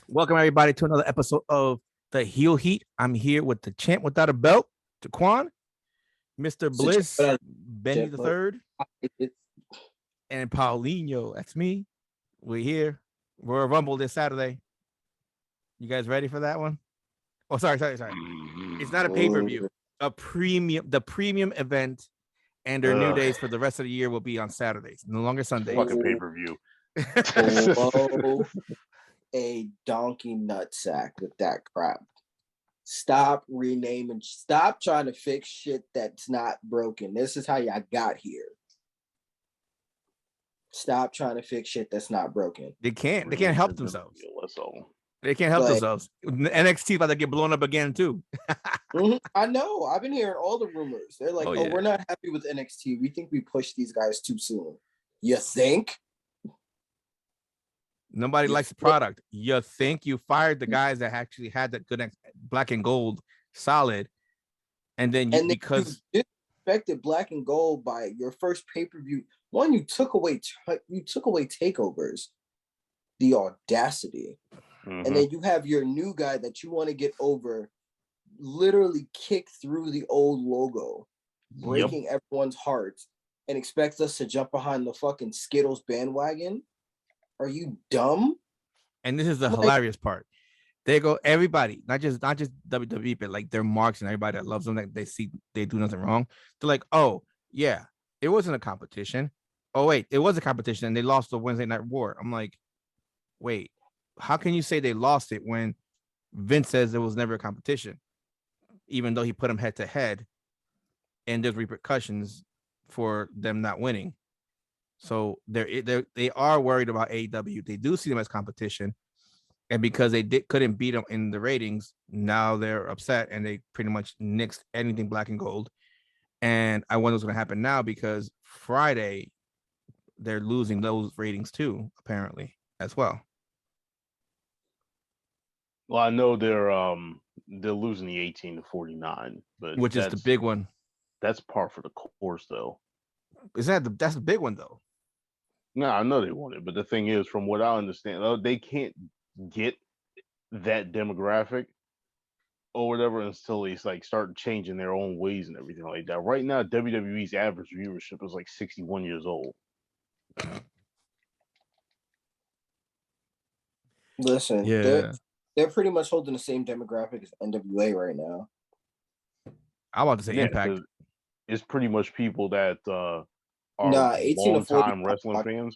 Welcome everybody to another episode of the Heel Heat. I'm here with the champ without a belt, Jaquan, Mr. So check it Bliss, out, Benny Jeff, the but Third, it- and Paulinho. That's me. We're here. We're a Rumble this Saturday. You guys ready for that one? Oh, sorry. It's not a pay-per-view. The premium event and their new Ugh, days for the rest of the year will be on Saturdays, no longer Sundays. fucking pay per view. blow a donkey nutsack with that crap. Stop renaming. Stop trying to fix shit that's not broken. This is how y'all got here. Stop trying to fix shit that's not broken. They can't help themselves. That's all. They can't help But- themselves. NXT about to get blown up again too. I know. I've been hearing all the rumors. They're like, Oh, oh, yeah. we're not happy with NXT. We think we pushed these guys too soon. You think? Nobody likes the product. You think you fired the guys that actually had that good black and gold solid, and then because you disrespected black and gold by your first pay-per-view. One, you took away takeovers. The audacity. Mhm. And then you have your new guy that you want to get over, literally kick through the old logo, breaking everyone's hearts, and expects us to jump behind the fucking Skittles bandwagon. Are you dumb? and this is the hilarious part. They go everybody, not just WWE, but like their marks and everybody that loves them, that they see they do nothing wrong. They're like, oh yeah, it wasn't a competition. Oh wait, it was a competition, and they lost the Wednesday Night War. I'm like, wait, how can you say they lost it when Vince says it was never a competition, even though he put them head to head, and there's repercussions for them not winning. So they are worried about AEW. They do see them as competition, and because they couldn't beat them in the ratings, now they're upset and they pretty much nixed anything black and gold. And I wonder what's going to happen now because Friday they're losing those ratings too, apparently as well. Well, I know they're losing the 18-49, but Which is the big one. That's par for the course, though. That's the big one though? No, I know they want it, but the thing is, from what I understand, they can't get that demographic or whatever until they like start changing their own ways and everything like that. Right now, WWE's average viewership is like 61 years old. Listen, Yeah, they're pretty much holding the same demographic as NWA right now. I want to say Impact. 'Cause it's pretty much people that are 18 to 40 long-time wrestling fans.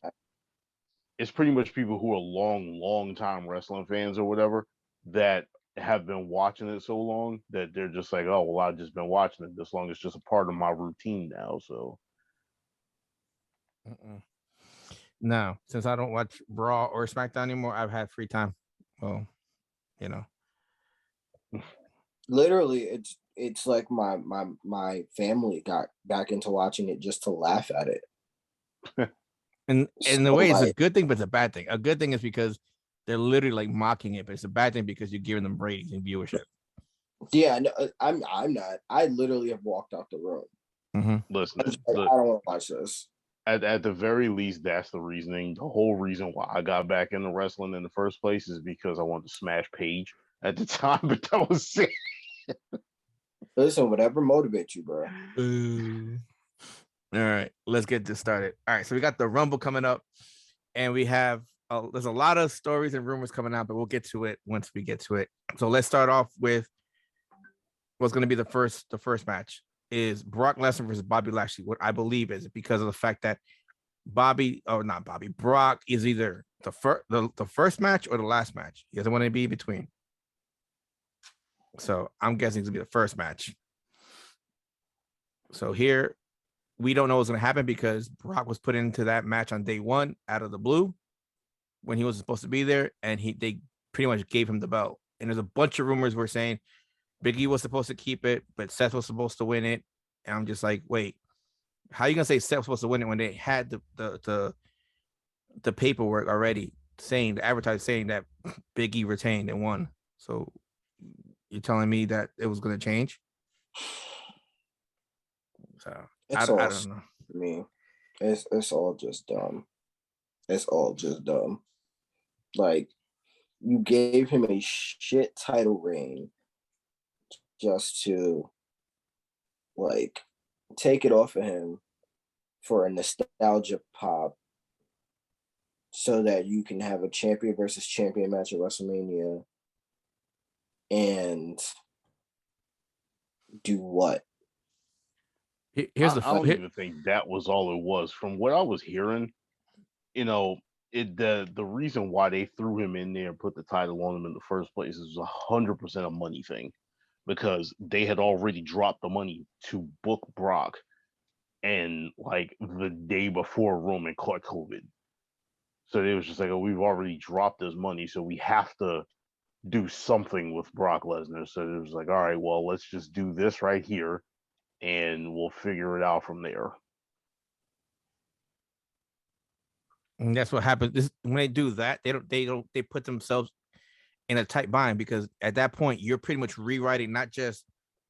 It's pretty much people who are long-time wrestling fans or whatever that have been watching it so long that they're just like, oh, well, I've just been watching it this long. It's just a part of my routine now. So, No, since I don't watch Raw or SmackDown anymore, I've had free time. Well, you know, Literally, it's like my family got back into watching it just to laugh at it. and in a So, way, it's a like- good thing, but it's a bad thing. A good thing is because they're literally like mocking it, but it's a bad thing because you're giving them ratings and viewership. Yeah, no, I'm not. I literally have walked out the room. listen, I don't want to watch this. at the very least, that's the reasoning. The whole reason why I got back into wrestling in the first place is because I wanted to smash Paige at the time, but that was it. Listen, whatever motivates you, bro. All right, let's get this started. All right, so we got the Rumble coming up, and we have there's a lot of stories and rumors coming out, but we'll get to it once we get to it. So let's start off with what's going to be the first match is Brock Lesnar versus Bobby Lashley. What I believe is because of the fact that Brock is either the first match or the last match. He doesn't want to be in between. So I'm guessing it's gonna be the first match. So here we don't know what's gonna happen because Brock was put into that match on day one out of the blue when he was supposed to be there, and they pretty much gave him the belt. And there's a bunch of rumors were saying Big E was supposed to keep it, but Seth was supposed to win it. And I'm just like, wait, how are you gonna say Seth was supposed to win it when they had the paperwork already saying the advertising saying that Big E retained and won? So you're telling me that it was gonna change? So I don't know. I mean, it's all just dumb. It's all just dumb. Like you gave him a shit title reign just to like take it off of him for a nostalgia pop so that you can have a champion versus champion match at WrestleMania and do what? Here's the I don't even think that was all it was. From what I was hearing, you know, the reason why they threw him in there and put the title on him in the first place is 100% a money thing, because they had already dropped the money to book Brock, and like the day before Roman caught COVID, so they was just like, oh, we've already dropped this money, so we have to do something with Brock Lesnar. So it was like, all right, well, let's just do this right here, and we'll figure it out from there. And that's what happens. When they do that, they put themselves in a tight bind, because at that point you're pretty much rewriting not just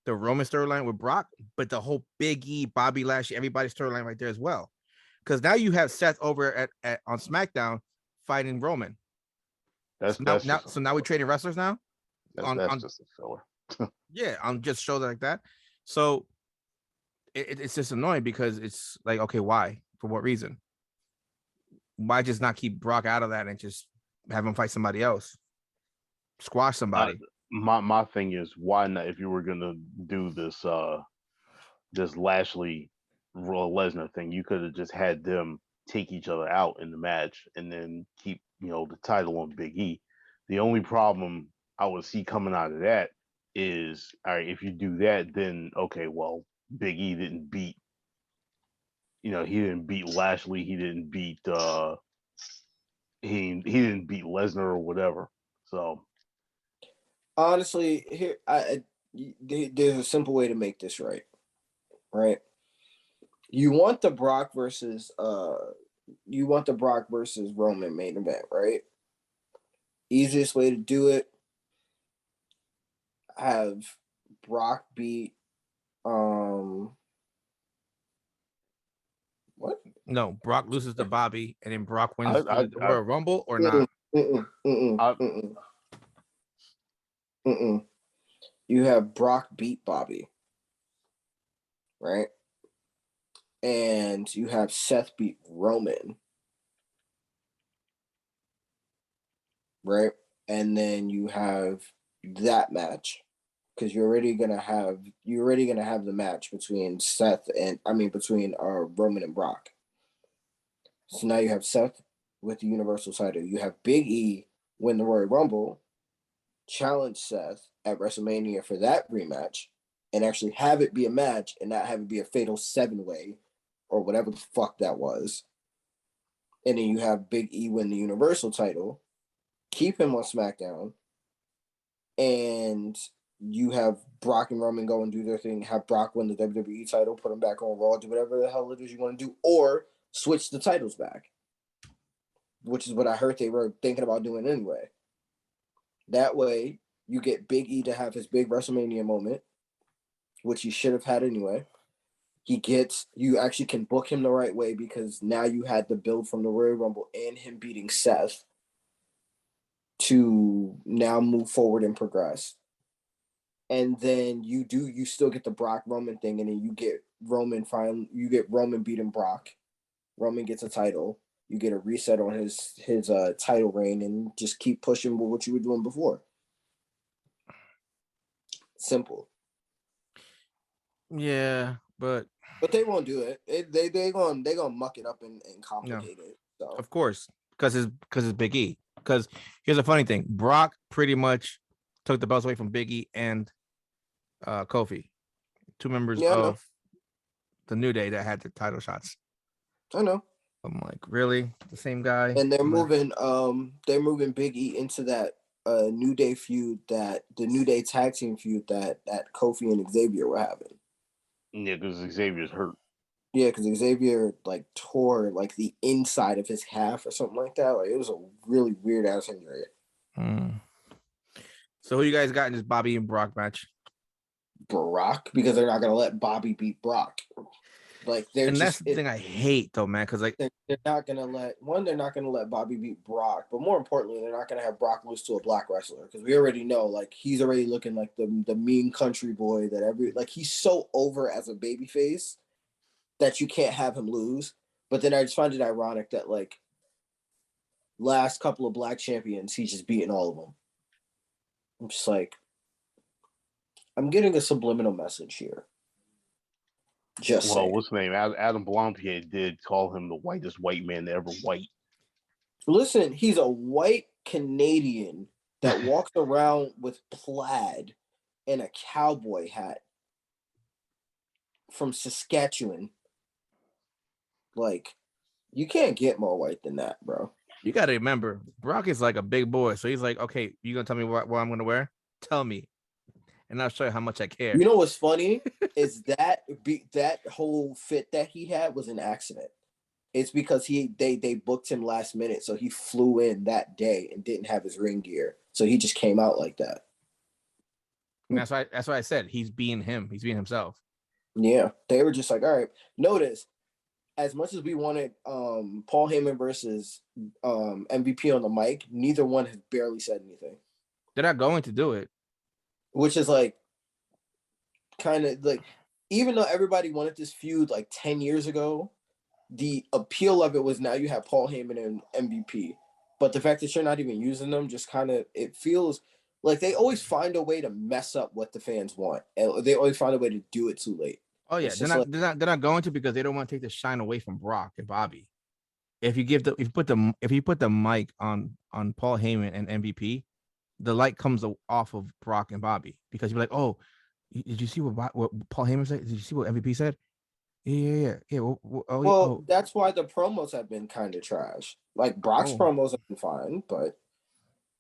the Roman storyline with Brock, but the whole Big E, Bobby Lashley, everybody's storyline right there as well. Because now you have Seth over at on SmackDown fighting Roman. So now we're trading wrestlers now. That's just a filler. Yeah, on just shows like that. So it's just annoying, because it's like, okay, why? For what reason? Why just not keep Brock out of that and just have him fight somebody else? Squash somebody. My thing is, why not? If you were gonna do this this Lashley Lesnar thing, you could have just had them take each other out in the match and then keep, the title on Big E. The only problem I would see coming out of that is, all right, if you do that, then okay, well, Big E didn't beat, he didn't beat Lashley, he didn't beat he didn't beat Lesnar or whatever. So honestly, there's a simple way to make this right. You want the Brock versus Roman main event, right? Easiest way to do it: have Brock beat what? No, Brock loses to Bobby, and then Brock wins the I Royal Rumble, or not? You have Brock beat Bobby, right? And you have Seth beat Roman, right? And then you have that match, because you're already gonna have the match between Roman and Brock. So now you have Seth with the Universal title. You have Big E win the Royal Rumble, challenge Seth at WrestleMania for that rematch, and actually have it be a match and not have it be a fatal 7-way or whatever the fuck that was. And then you have Big E win the Universal title, keep him on SmackDown, and you have Brock and Roman go and do their thing, have Brock win the WWE title, put him back on Raw, do whatever the hell it is you want to do, or switch the titles back, which is what I heard they were thinking about doing anyway. That way, you get Big E to have his big WrestleMania moment, which he should have had anyway. You actually can book him the right way, because now you had the build from the Royal Rumble and him beating Seth to now move forward and progress. And then you still get the Brock Roman thing, and then you get Roman beating Brock. Roman gets a title. You get a reset on his title reign, and just keep pushing with what you were doing before. Simple. Yeah, but they won't do it. They gonna muck it up and complicate it. So. Of course, because it's Big E. Because here's the funny thing: Brock pretty much took the belts away from Big E and Kofi, two members of the New Day that had the title shots. I know. I'm like, really? The same guy? And they're moving Big E into that New Day feud, the New Day tag team feud that Kofi and Xavier were having. Yeah, because Xavier's hurt. Yeah, because Xavier tore the inside of his calf or something like that. It was a really weird ass injury. So who you guys got in this Bobby and Brock match? Brock, because they're not gonna let Bobby beat Brock. Like they're and that's just the thing I hate though, man. Because like they're not gonna let Bobby beat Brock, but more importantly, they're not gonna have Brock lose to a black wrestler because we already know like he's already looking like the mean country boy that he's so over as a babyface that you can't have him lose. But then I just find it ironic that like last couple of black champions, he's just beating all of them. I'm just like, I'm getting a subliminal message here. Just saying. What's his name? Adam Blampied did call him the whitest white man to ever white. Listen, he's a white Canadian that walks around with plaid and a cowboy hat from Saskatchewan. Like, you can't get more white than that, bro. you got to remember, Brock is like a big boy, so he's like, okay, you gonna tell me what I'm gonna wear? Tell me, and I'll show you how much I care. You know what's funny is that whole fit that he had was an accident. It's because they booked him last minute, so he flew in that day and didn't have his ring gear, so he just came out like that. And that's why I said he's being him. He's being himself. Yeah, they were just like, all right. Notice, as much as we wanted Paul Heyman versus MVP on the mic, neither one has barely said anything. They're not going to do it. Which is like, kind of like, even though everybody wanted this feud like 10 years ago, the appeal of it was now you have Paul Heyman and MVP. But the fact that you're not even using them just kind of, it feels like they always find a way to mess up what the fans want. And they always find a way to do it too late. Oh yeah, they're not going to because they don't want to take the shine away from Brock and Bobby. If you put the mic on Paul Heyman and MVP, the light comes off of Brock and Bobby because you're like, oh, did you see what Paul Heyman said? Did you see what MVP said? Yeah. That's why the promos have been kind of trash. Like Brock's promos have been fine, but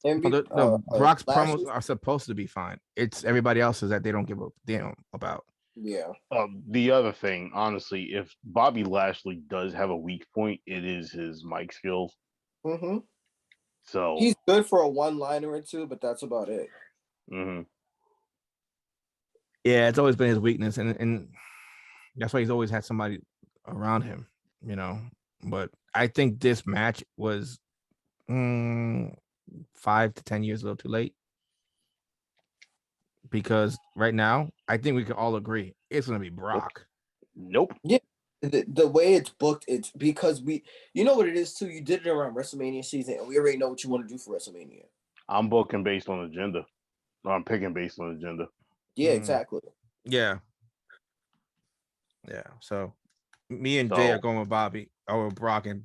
Brock's promos are supposed to be fine. It's everybody else's that they don't give a damn about. Yeah. The other thing, honestly, if Bobby Lashley does have a weak point, it is his mic skills. Mm-hmm. So he's good for a one-liner or two, but that's about it. Mm-hmm. Yeah, it's always been his weakness, and that's why he's always had somebody around him, you know. But I think this match was 5 to 10 years a little too late. Because right now, I think we can all agree it's going to be Brock. Nope. Yeah. The way it's booked, it's because you know what it is too. You did it around WrestleMania season, and we already know what you want to do for WrestleMania. I'm booking based on agenda. Or I'm picking based on agenda. Yeah, exactly. Yeah. So me and Jay are going with Bobby or with Brock, and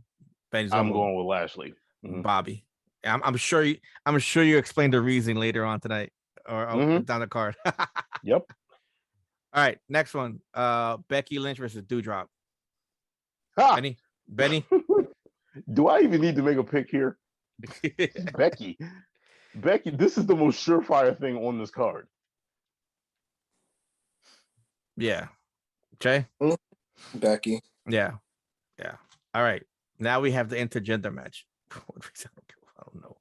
Ben's going with Lashley. Mm-hmm. Bobby. I'm sure you explained the reason later on tonight or down the card. Yep. All right, next one. Becky Lynch versus Doudrop. Benny. Do I even need to make a pick here? Becky, this is the most surefire thing on this card. Yeah. Jay? Becky. Yeah. All right. Now we have the intergender match. I don't know.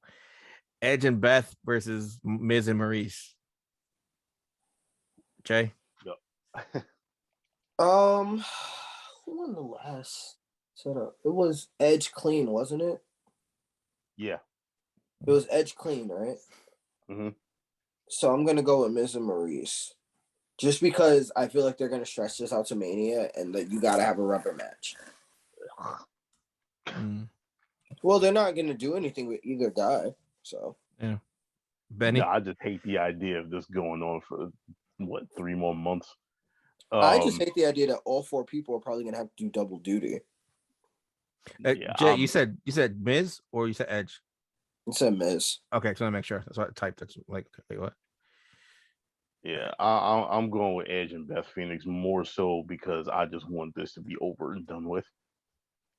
Edge and Beth versus Miz and Maurice. Jay? Yep. Who won the last setup? It was Edge Clean, wasn't it? Yeah. It was Edge Clean, right? Mm-hmm. So I'm gonna go with Miz and Maurice. Just because I feel like they're gonna stretch this out to Mania and that you gotta have a rubber match. Well, they're not gonna do anything with either guy, so yeah. Benny? No, I just hate the idea of this going on for 3 more months. I just hate the idea that all 4 people are probably gonna have to do double duty. Jay, you said Miz or you said Edge? I said Miz. Okay, just want to make sure. That's what I typed. That's like, okay, what? Yeah, I'm going with Edge and Beth Phoenix more so because I just want this to be over and done with.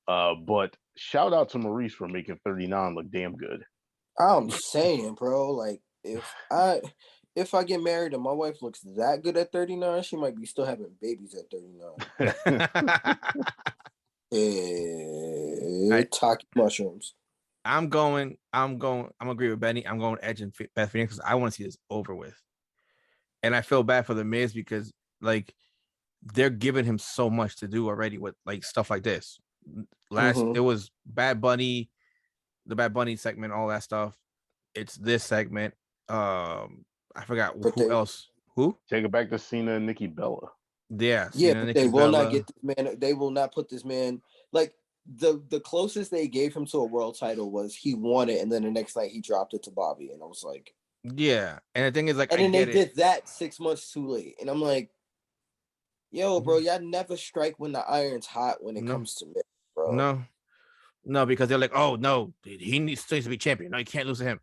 But shout out to Maurice for making 39 look damn good. I'm saying, bro, like if I get married and my wife looks that good at 39, she might be still having babies at 39. Taki mushrooms. I'm agree with Benny. I'm going Edge and Beth Phoenix because I want to see this over with. And I feel bad for the Miz because like they're giving him so much to do already with like stuff like this. It was Bad Bunny, the Bad Bunny segment, all that stuff. It's this segment. I forgot who else. Who? Take it back to Cena and Nikki Bella. Yeah, but they will not get this man. They will not put this man like the closest they gave him to a world title was he won it, and then the next night he dropped it to Bobby, and I was like, yeah. And the thing is, like, and then they did that 6 months too late, and I'm like, yo, bro, y'all never strike when the iron's hot when it comes to me, bro. No, because they're like, oh no, he needs to be champion. No, you can't lose to him.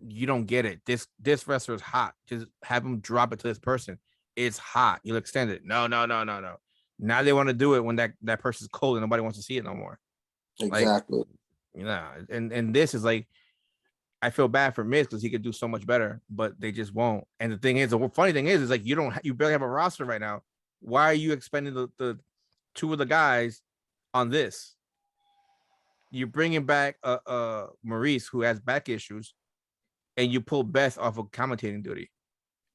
You don't get it. This wrestler is hot. Just have him drop it to this person. It's hot. You'll extend it. No. Now they want to do it when that person's cold and nobody wants to see it no more. Exactly. Like, you know, and this is like, I feel bad for Miz because he could do so much better, but they just won't. And the thing is, the funny thing is like you barely have a roster right now. Why are you expending the two of the guys on this? You're bringing back Maurice, who has back issues, and you pull Beth off of commentating duty.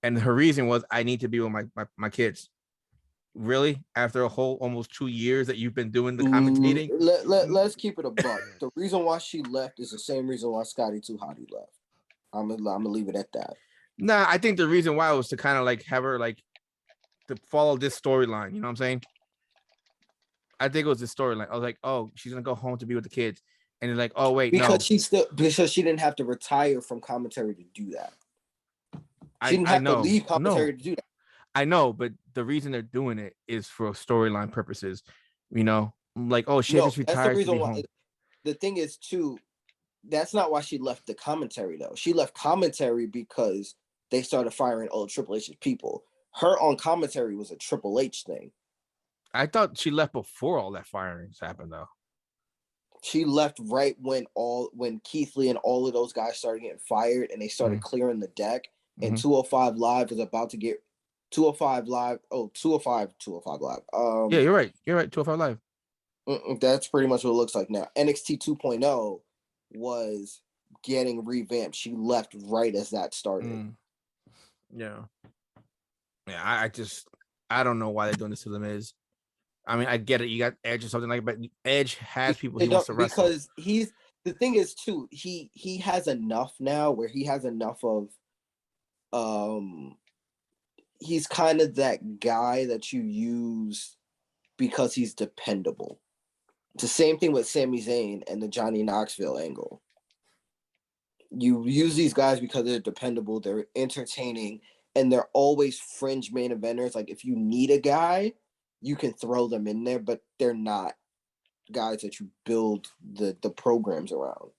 And her reason was, I need to be with my kids. Really? After a whole almost 2 years that you've been doing the commentating? Let's keep it a buck. The reason why she left is the same reason why Scotty 2 Hottie left. I'm gonna leave it at that. Nah, I think the reason why was to kind of like have her like to follow this storyline. You know what I'm saying? I think it was this storyline. I was like, oh, she's gonna go home to be with the kids, and they're like, oh wait, because she didn't have to retire from commentary to do that. She didn't have to leave commentary to do that. I know, but the reason they're doing it is for storyline purposes. You know, like, oh, she just retired. That's the reason why. The thing is, too, that's not why she left the commentary, though. She left commentary because they started firing all Triple H's people. Her on commentary was a Triple H thing. I thought she left before all that firings happened, though. She left right when Keith Lee and all of those guys started getting fired, and they started clearing the deck. And 205 Live was about to get 205 Live. Oh, 205 Live. Yeah, you're right. 205 Live. That's pretty much what it looks like now. NXT 2.0 was getting revamped. She left right as that started. Yeah. I don't know why they're doing this to The Miz. I mean, I get it. You got Edge or something like that, but Edge has people he wants to wrestle. Because the thing is too, he has enough now where he has enough of he's kind of that guy that you use because he's dependable. It's the same thing with Sami Zayn and the Johnny Knoxville angle. You use these guys because they're dependable, they're entertaining, and they're always fringe main eventers. Like, if you need a guy, you can throw them in there, but they're not guys that you build the programs around.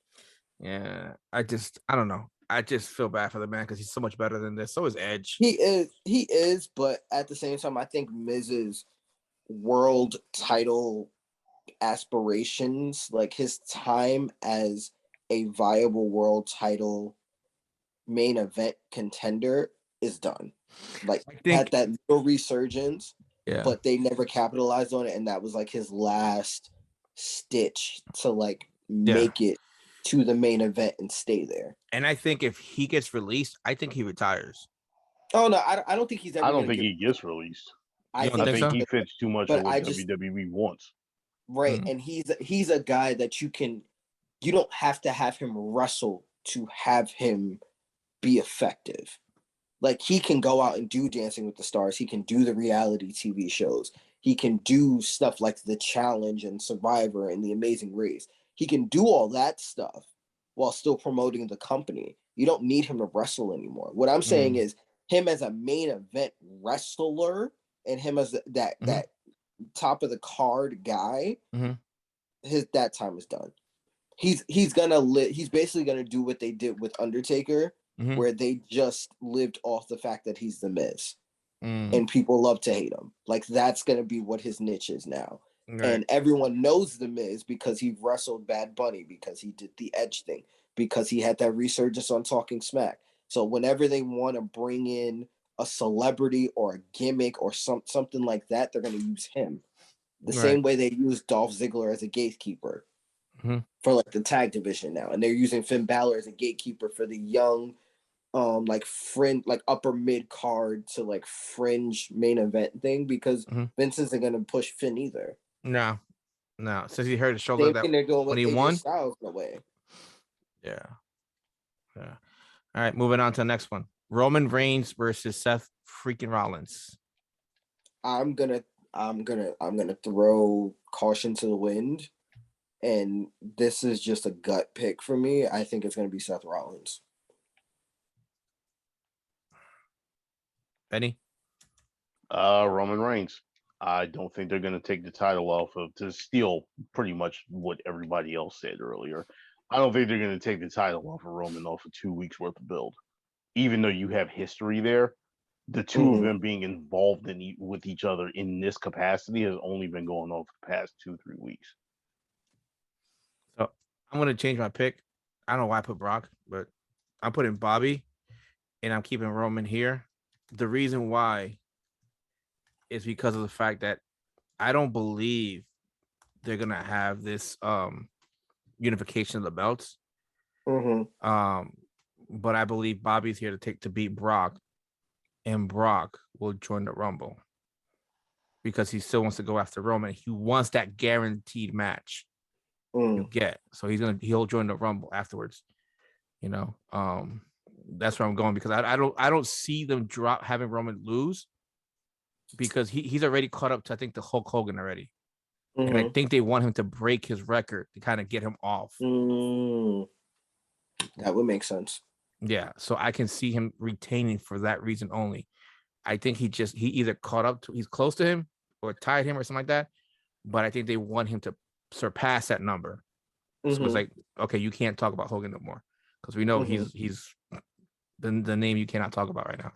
Yeah, I don't know. I just feel bad for the man because he's so much better than this. So is Edge. He is, but at the same time, I think Miz's world title aspirations, like his time as a viable world title main event contender, is done. Like, had that little resurgence, but they never capitalized on it, and that was like his last stitch to like make it to the main event and stay there. And I think if he gets released, I think he retires. Oh no, I don't think he's ever. I don't think he gets released. I think he fits too much of what WWE wants. Right, and he's a guy that you don't have to have him wrestle to have him be effective. Like, he can go out and do Dancing with the Stars. He can do the reality TV shows. He can do stuff like The Challenge and Survivor and The Amazing Race. He can do all that stuff while still promoting the company. You don't need him to wrestle anymore. What I'm saying is, him as a main event wrestler and him as that top of the card guy, that time is done. He's basically gonna do what they did with Undertaker, where they just lived off the fact that he's the Miz, and people love to hate him. Like, that's gonna be what his niche is now. Right. And everyone knows the Miz because he wrestled Bad Bunny, because he did the Edge thing, because he had that resurgence on Talking Smack. So whenever they want to bring in a celebrity or a gimmick or something like that, they're going to use him. The same way they use Dolph Ziggler as a gatekeeper for like the tag division now. And they're using Finn Balor as a gatekeeper for the young like fringe, like upper mid card to like fringe main event thing, because Vince isn't gonna push Finn either. No. Since he hurt his shoulder Same that thing they're doing when with he AJ won. Styles in a way. Yeah. All right, moving on to the next one. Roman Reigns versus Seth freaking Rollins. I'm gonna throw caution to the wind, and this is just a gut pick for me. I think it's gonna be Seth Rollins. Benny? Roman Reigns. I don't think they're going to take the title off of to steal pretty much what everybody else said earlier. I don't think they're going to take the title off of Roman off of 2 weeks worth of build, even though you have history there. The two of them being involved with each other in this capacity has only been going on for the past 2-3 weeks. So I'm going to change my pick. I don't know why I put Brock, but I'm putting Bobby, and I'm keeping Roman here. The reason why is because of the fact that I don't believe they're going to have this unification of the belts. But I believe Bobby's here to beat Brock, and Brock will join the Rumble because he still wants to go after Roman. He wants that guaranteed match you get. So he'll join the Rumble afterwards. That's where I'm going, because I don't see them having Roman lose, because he's already caught up to, I think, the Hulk Hogan already. And I think they want him to break his record to kind of get him off. That would make sense. Yeah, so I can see him retaining for that reason only. I think he either caught up to, he's close to him or tied him or something like that. But I think they want him to surpass that number. So it's like, okay, you can't talk about Hogan no more, because we know he's the name you cannot talk about right now.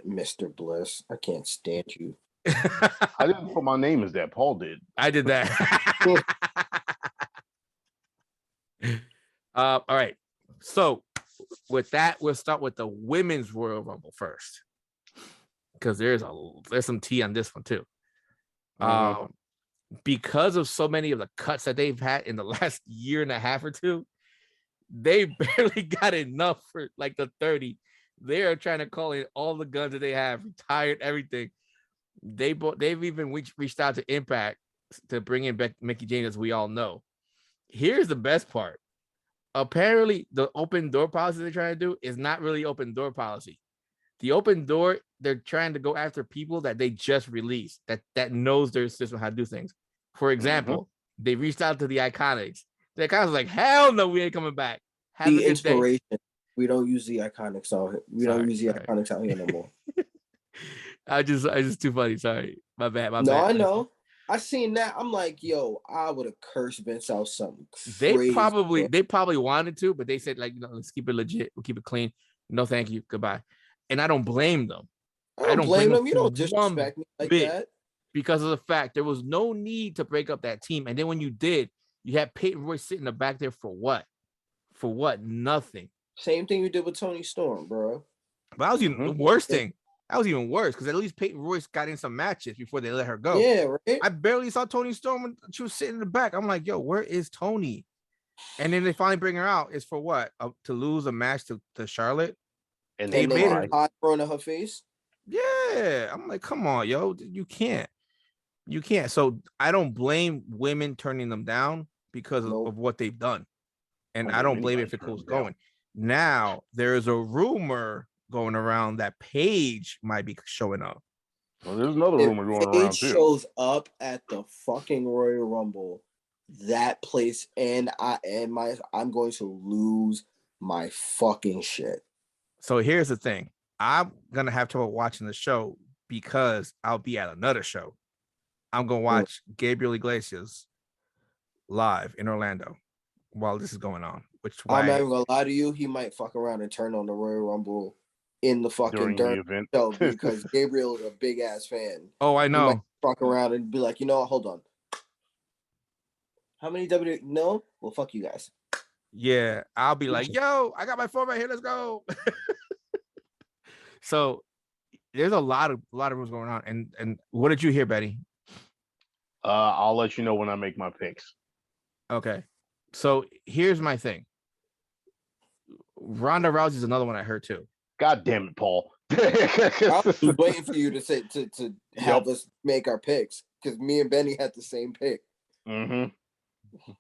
Mr. Bliss, I can't stand you. I didn't put my name as that. Paul did. I did that. All right. So with that, we'll start with the women's Royal Rumble first, because there's some tea on this one too. Because of so many of the cuts that they've had in the last year and a half or two, they barely got enough for like the 30. They are trying to call in all the guns that they have, retired everything. They've even reached out to Impact to bring in Mickie James, as we all know. Here's the best part. Apparently, the open door policy they're trying to do is not really open door policy. The open door, they're trying to go after people that they just released, that knows their system, how to do things. For example, they reached out to the Iconics. The Iconics was like, hell no, we ain't coming back. The inspiration. We don't use the Iconics out here. Iconics out here no more. I just too funny. Sorry. My bad. No, I know. I seen that. I'm like, yo, I would have cursed Vince out something crazy. They probably wanted to, but they said, like, let's keep it legit. We'll keep it clean. No, thank you. Goodbye. And I don't blame them. I don't blame them. You don't disrespect me like that. Because of the fact there was no need to break up that team. And then when you did, you had Peyton Royce sitting in the back there for what? For what? Nothing. Same thing you did with Tony Storm, bro. But that was even the worst thing. That was even worse, because at least Peyton Royce got in some matches before they let her go. Yeah, right. I barely saw Tony Storm when she was sitting in the back. I'm like, yo, where is Tony? And then they finally bring her out. It's for what? To lose a match to Charlotte? And they made her hot thrown in her face. Yeah. I'm like, come on, yo. You can't. So I don't blame women turning them down because of what they've done. And I don't blame it if it keeps going. Now, there is a rumor going around that Paige might be showing up. Well, there's another rumor going around too. Paige shows up at the fucking Royal Rumble, that place, and I'm going to lose my fucking shit. So here's the thing. I'm gonna have trouble watching the show because I'll be at another show. I'm gonna watch Gabriel Iglesias live in Orlando while this is going on. I'm not even gonna lie to you, he might fuck around and turn on the Royal Rumble in the fucking during the event show, because Gabriel is a big ass fan. Oh, I know. He might fuck around and be like, you know what, hold on. How many WWE? No? Well, fuck you guys. Yeah, I'll be like, yo, I got my phone right here. Let's go. So there's a lot of rumors going on. And what did you hear, Betty? I'll let you know when I make my picks. Okay. So here's my thing. Ronda Rousey's another one I heard too. God damn it, Paul. I was waiting for you to say to have us make our picks because me and Benny had the same pick. Mm-hmm.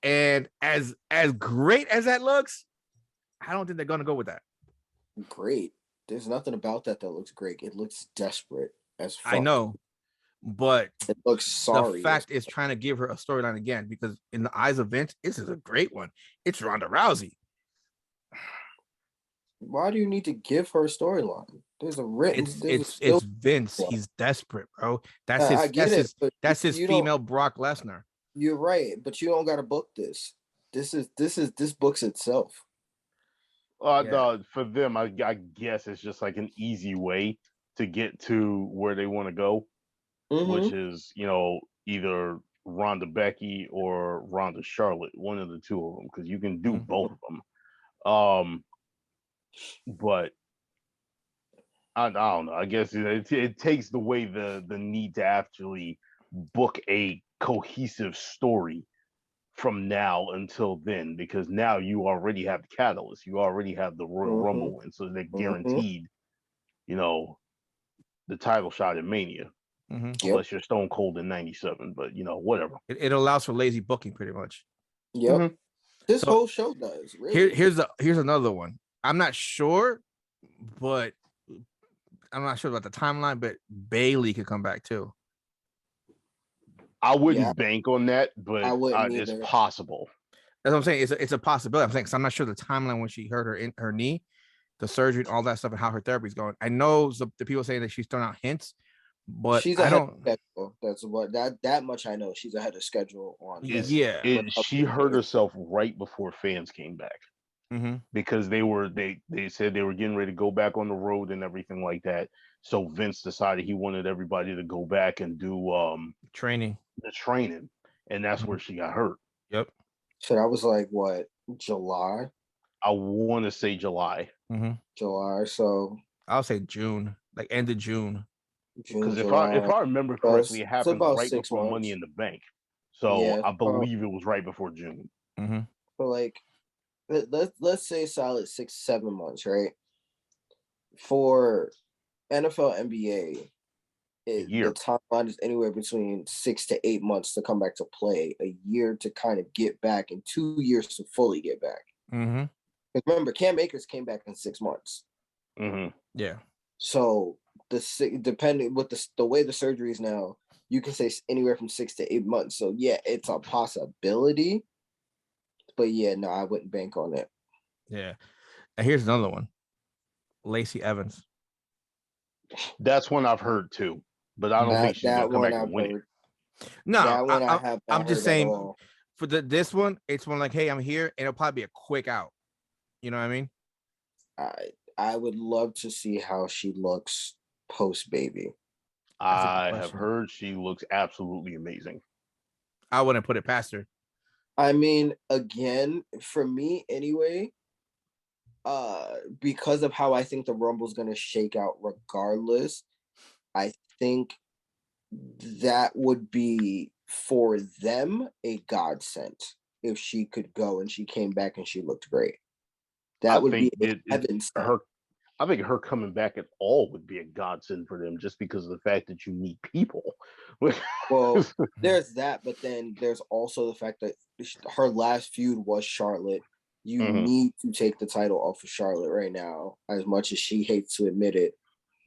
And as great as that looks, I don't think they're gonna go with that. Great. There's nothing about that looks great. It looks desperate as fuck. I know, but it looks sorry. The fact is trying to give her a storyline again because in the eyes of Vince, this is a great one. It's Ronda Rousey. Why do you need to give her a storyline? There's a written. It's Vince. He's desperate, bro. That's his female Brock Lesnar. You're right, but you don't got to book this. This books itself. No, for them, I guess it's just like an easy way to get to where they want to go, which is either Ronda Becky or Ronda Charlotte, one of the two of them, because you can do both of them. But I don't know. I guess it takes away the need to actually book a cohesive story from now until then, because now you already have the catalyst, you already have the Royal Rumble, and so they're guaranteed, the title shot at Mania, unless you're Stone Cold in '97. But whatever. It allows for lazy booking, pretty much. Yep. This whole show does. Really. Here's another one. I'm not sure, but I'm not sure about the timeline. But Bailey could come back too. I wouldn't bank on that, but it's possible. That's what I'm saying. It's a possibility. I'm saying because I'm not sure the timeline when she hurt her knee, the surgery, and all that stuff, and how her therapy's going. I know the people saying that she's throwing out hints, but she's ahead of schedule. That's what that much I know. She's ahead of schedule on. She hurt herself right before fans came back. Because they said they were getting ready to go back on the road and everything like that. So Vince decided he wanted everybody to go back and do the training, and that's where she got hurt. Yep. So that was like what, July? I want to say July. July. So I'll say June, like end of June. Because if I remember correctly, it happened right before Money in the Bank. So I believe it was right before June. So like, let's say solid 6-7 months, right? For NFL, NBA, the timeline is anywhere between 6 to 8 months to come back to play, a year to kind of get back, and 2 years to fully get back. Because remember, Cam Akers came back in 6 months. Yeah. So depending with the way the surgery is now, you can say anywhere from 6 to 8 months. So yeah, it's a possibility. But yeah, no, I wouldn't bank on it. Yeah. And here's another one. Lacey Evans. That's one I've heard too, but I don't think she's gonna come back and win it. No, I'm just saying for this one, it's one like, hey, I'm here, and it'll probably be a quick out. You know what I mean? I would love to see how she looks post baby. I have heard she looks absolutely amazing. I wouldn't put it past her. I mean, again, for me anyway, because of how I think the Rumble's going to shake out regardless, I think that would be for them a godsend if she could go and she came back and she looked great. That would be her. I think her coming back at all would be a godsend for them, just because of the fact that you need people. Well, there's that, but then there's also the fact that her last feud was Charlotte. You need to take the title off of Charlotte right now, as much as she hates to admit it.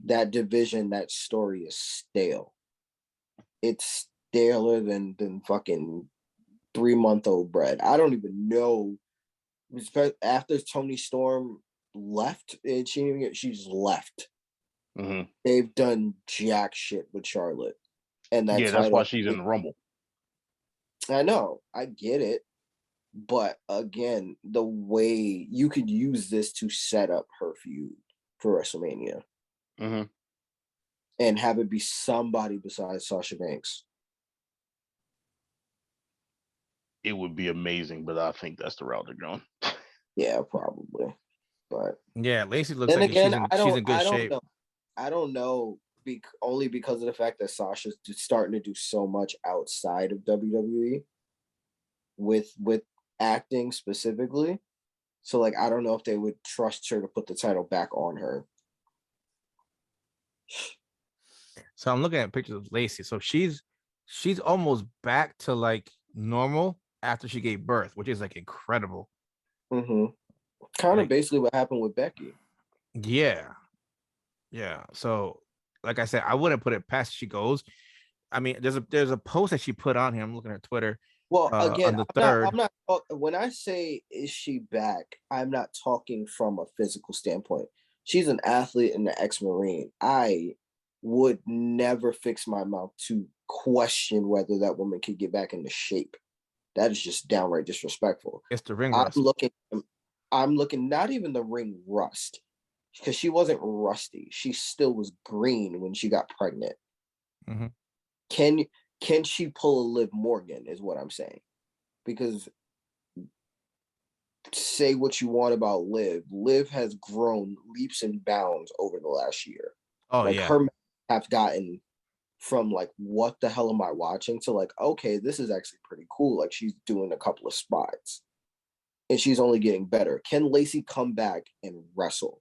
That division, that story is stale. It's staler than fucking 3-month-old bread. I don't even know. After Toni Storm left, and she just left. They've done jack shit with Charlotte, and that's why she's in the Rumble. I know, I get it, but again, the way you could use this to set up her feud for WrestleMania, and have it be somebody besides Sasha Banks. It would be amazing, but I think that's the route they're going. Yeah, probably. But yeah, Lacey looks like she's in good shape. I don't know, only because of the fact that Sasha's starting to do so much outside of WWE with acting specifically. So like I don't know if they would trust her to put the title back on her. So I'm looking at pictures of Lacey. So she's almost back to like normal after she gave birth, which is like incredible. Mm-hmm. Kind of Like, basically what happened with Becky. yeah. Yeah. So like I said, I wouldn't put it past she goes. I mean, there's a post that she put on here. I'm looking at Twitter. Well, again, On the 3rd. I'm not. When I say is she back, I'm not talking from a physical standpoint. She's an athlete and an ex-Marine. I would never fix my mouth to question whether that woman could get back into shape. That is just downright disrespectful. It's the ring I'm rust. looking not even the ring rust, because she wasn't rusty. She still was green when she got pregnant. Mm-hmm. Can she pull a Liv Morgan is what I'm saying. Because say what you want about Liv. Liv has grown leaps and bounds over the last year. Oh, like yeah. her have gotten from like, what the hell am I watching, to like, okay, this is actually pretty cool. Like she's doing a couple of spots and she's only getting better. Can Lacey come back and wrestle?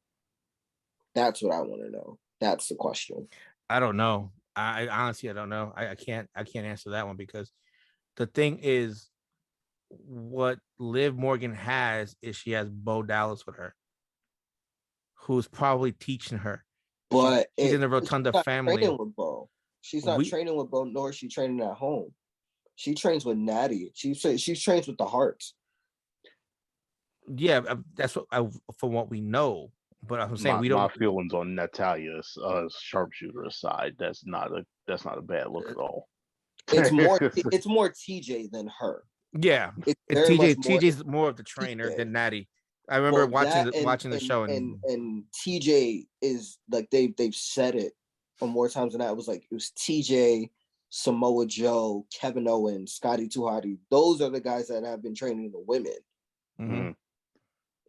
That's what I want to know. That's the question. I don't know. I honestly, I don't know. I can't answer that one, because the thing is, what Liv Morgan has is she has Bo Dallas with her, who's probably teaching her. But she's in the Rotunda family. Training with Bo. She's not training with Bo, nor is she training at home. She trains with Natty. She trains with the Hearts. Yeah, that's what from what we know. But I'm saying we don't. My feelings on Natalia's sharpshooter aside, that's not a bad look at all. It's more TJ than her. Yeah, TJ's more of the trainer than Natty. I remember watching the show, and TJ is like they've said it more times than that. It was TJ, Samoa Joe, Kevin Owens, Scotty Tuhati. Those are the guys that have been training the women. Mm-hmm.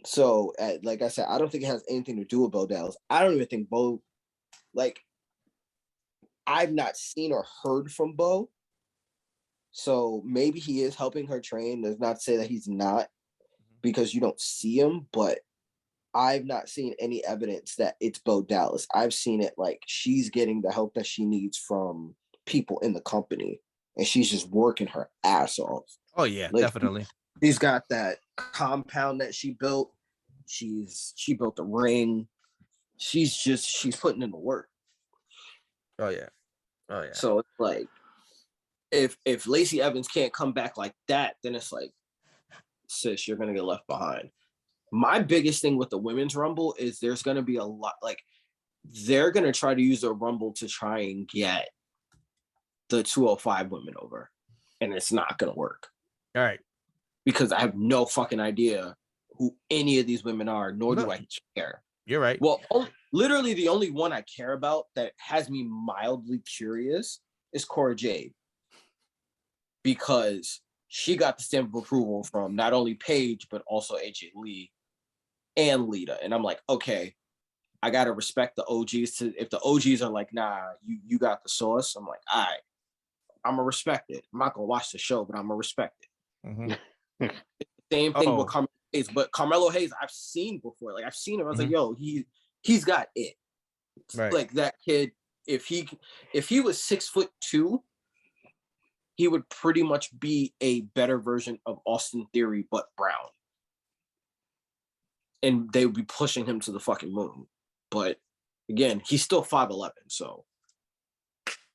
So, like I said, I don't think it has anything to do with Bo Dallas. I don't even think Bo, like, I've not seen or heard from Bo. So maybe he is helping her train. Does not say that he's not, because you don't see him, but I've not seen any evidence that it's Bo Dallas. I've seen it like she's getting the help that she needs from people in the company, and she's just working her ass off. Oh yeah, like, definitely. She's got that compound that she built. She built the ring. She's putting in the work. Oh yeah. So it's like, if Lacey Evans can't come back like that, then it's like, sis, you're gonna get left behind. My biggest thing with the women's rumble is there's gonna be a lot, like they're gonna try to use the rumble to try and get the 205 women over, and it's not gonna work. All right. Because I have no fucking idea who any of these women are, nor do I care. You're right. Well, literally the only one I care about that has me mildly curious is Cora Jade, because she got the stamp of approval from not only Paige, but also AJ Lee and Lita. And I'm like, okay, I got to respect the OGs. If the OGs are like, nah, you got the sauce, I'm like, all right, I'm going to respect it. I'm not going to watch the show, but I'm going to respect it. Mm-hmm. Same thing with Carmelo Hayes. But Carmelo Hayes, I've seen before. Like, I've seen him. I was like, yo, he's got it. Right. Like, that kid, if he was 6'2", he would pretty much be a better version of Austin Theory, but brown. And they would be pushing him to the fucking moon. But again, he's still 5'11", so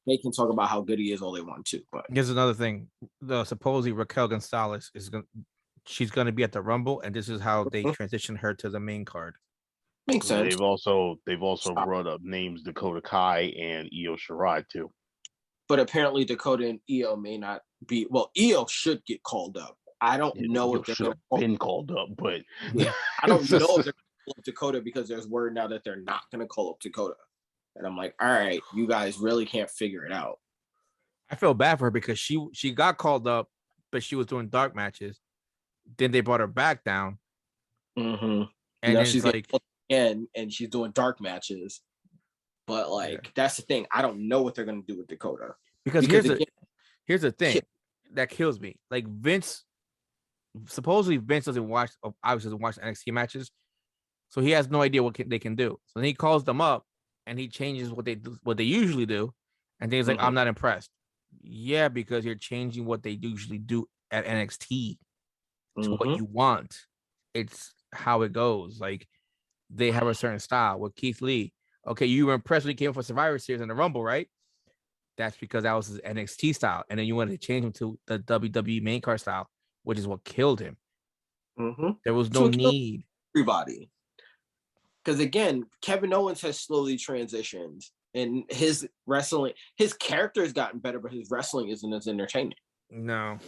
they can talk about how good he is all they want to. But here's another thing: supposedly Raquel Gonzalez she's gonna be at the Rumble, and this is how they transition her to the main card. Makes sense. They've also brought up names Dakota Kai and Io Shirai too. But apparently Dakota and Io may not be. Well, Io should get called up. I don't know if they're going to been called up, but I don't know if they're going to call up Dakota, because there's word now that they're not going to call up Dakota. And I'm like, all right, you guys really can't figure it out. I feel bad for her because she got called up, but she was doing dark matches. Then they brought her back down. Mm-hmm. And now then she's like again, and she's doing dark matches. But like, that's the thing. I don't know what they're going to do with Dakota. Because here's the thing that kills me. Like Vince supposedly Vince obviously doesn't watch NXT matches, so he has no idea what they can do. So then he calls them up and he changes what they usually do, and then he's like, I'm not impressed. Yeah, because you're changing what they usually do at NXT to what you want. It's how it goes. Like they have a certain style. With Keith Lee, okay, you were impressed when he came for Survivor Series in the Rumble, right? That's because that was his NXT style, and then you wanted to change him to the WWE main card style, which is what killed him. There was no need. Everybody, because again, Kevin Owens has slowly transitioned, and his wrestling, his character has gotten better, but his wrestling isn't as entertaining. No.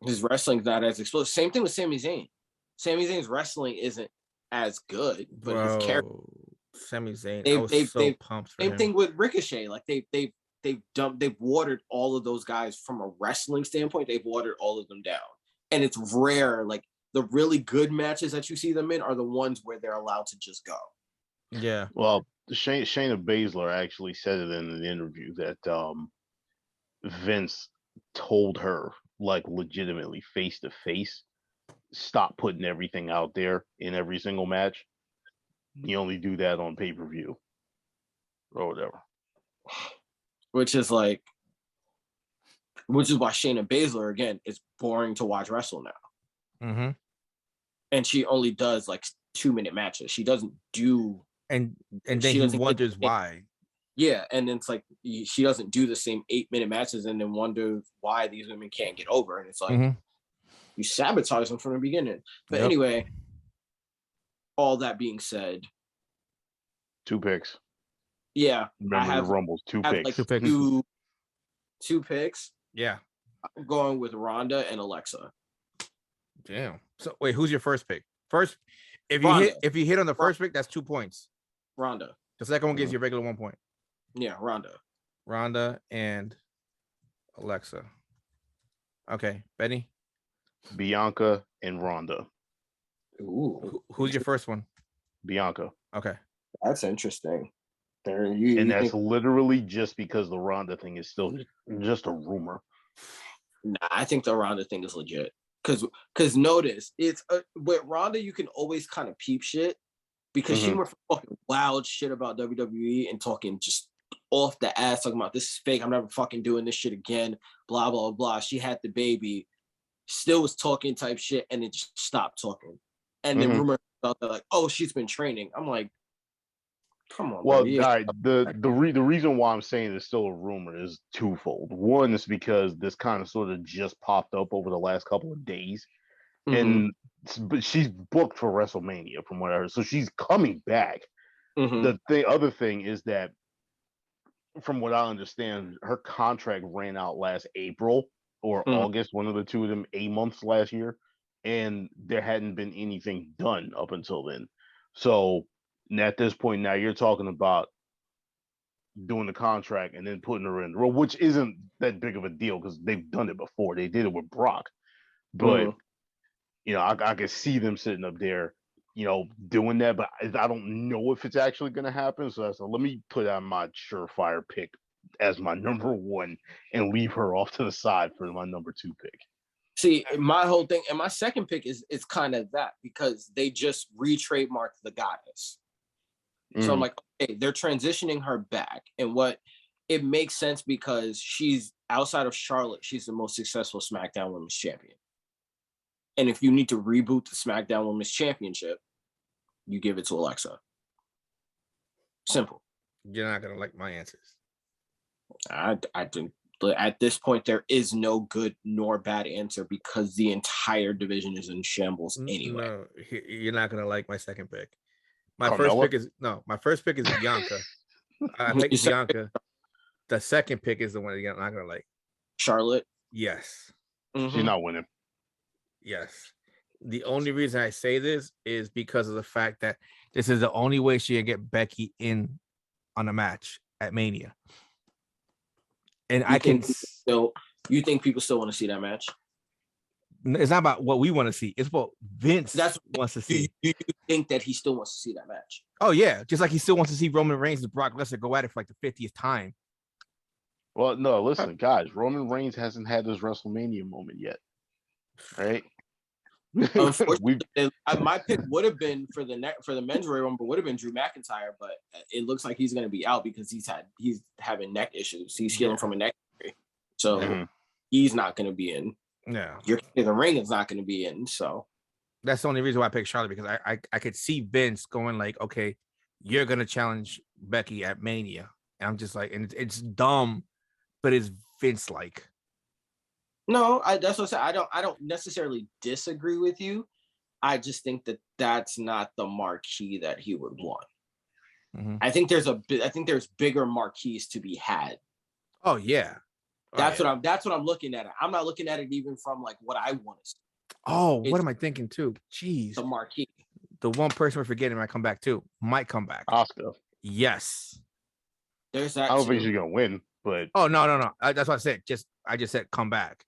His wrestling's not as explosive. Same thing with Sami Zayn. Sami Zayn's wrestling isn't as good, but his character. Sami Zayn, I was so pumped for him. Same thing with Ricochet. Like they've watered all of those guys from a wrestling standpoint. They've watered all of them down, and it's rare. Like the really good matches that you see them in are the ones where they're allowed to just go. Yeah. Well, Shayna Baszler actually said it in an interview that Vince told her, like, legitimately face to face, stop putting everything out there in every single match. You only do that on pay-per-view or whatever. Which is why Shayna Baszler, again, is boring to watch wrestle now. And she only does like 2-minute matches. She doesn't do, and then he wonders why. Yeah, and it's like she doesn't do the same 8-minute matches, and then wonder why these women can't get over. And it's like you sabotage them from the beginning. But anyway, all that being said, 2 picks. Yeah, remember the Rumbles. 2 picks. Like 2 picks. Yeah, I'm going with Ronda and Alexa. Damn. So wait, who's your first pick? First, if you hit on the first pick, that's 2 points. Ronda. The second one gives you a regular 1 point. Yeah, Ronda and Alexa. Okay, Benny. Bianca and Ronda. Ooh. Who's your first one? Bianca. Okay. That's interesting. That's literally just because the Ronda thing is still just a rumor. Nah, I think the Ronda thing is legit. Because notice, it's with Ronda, you can always kind of peep shit because she were fucking wild shit about WWE and talking just off the ass, talking about this is fake. I'm never fucking doing this shit again. Blah, blah, blah. She had the baby, still was talking type shit, and then just stopped talking. And then rumors out there like, oh, she's been training. I'm like, come on. Well, right. The reason why I'm saying it's still a rumor is twofold. One is because this kind of sort of just popped up over the last couple of days, but she's booked for WrestleMania from what I heard, so she's coming back. The other thing is that, from what I understand, her contract ran out last April or August, one of the two of them, 8 months last year, and there hadn't been anything done up until then. So at this point now, you're talking about doing the contract and then putting her in the role, which isn't that big of a deal because they've done it before. They did it with Brock, but I could see them sitting up there, doing that. But I don't know if it's actually going to happen. So let me put out my surefire pick as my number 1 and leave her off to the side for my number 2 pick. See, my whole thing and my second pick is kind of that because they just re-trademarked the goddess. So I'm like, okay, they're transitioning her back. And it makes sense because she's outside of Charlotte, she's the most successful SmackDown Women's Champion. And if you need to reboot the SmackDown Women's Championship, you give it to Alexa. Simple. You're not going to like my answers. I think at this point, there is no good nor bad answer because the entire division is in shambles anyway. No, you're not going to like my second pick. My first pick is Bianca. I picked Bianca. The second pick is the one you're not gonna like. Charlotte. Yes. She's not winning. Yes. The only reason I say this is because of the fact that this is the only way she can get Becky in on a match at Mania. And you think people still want to see that match? It's not about what we want to see. It's what Vince wants to see. Do you think that he still wants to see that match? Oh, yeah. Just like he still wants to see Roman Reigns and Brock Lesnar go at it for like the 50th time. Well, no, listen, guys. Roman Reigns hasn't had his WrestleMania moment yet. right? Unfortunately, my pick would have been for the men's Royal Rumble would have been Drew McIntyre, but it looks like he's going to be out because he's having neck issues. He's healing from a neck injury, so he's not going to be in. Yeah, Your King of the Ring is not going to be in. So that's the only reason why I picked Charlotte, because I could see Vince going like, okay, you're gonna challenge Becky at Mania, and I'm just like, and it's dumb, but it's Vince like. No, that's what I said. I don't necessarily disagree with you. I just think that that's not the marquee that he would want. Mm-hmm. I think there's bigger marquees to be had. Oh yeah, that's what I'm looking at. I'm not looking at it even from like what I want to see. Oh, what am I thinking too? Jeez, the marquee. The one person we're forgetting might come back too. Might come back. Oscar. Yes. There's that. I don't think she's gonna win, but no. That's what I said. I just said come back.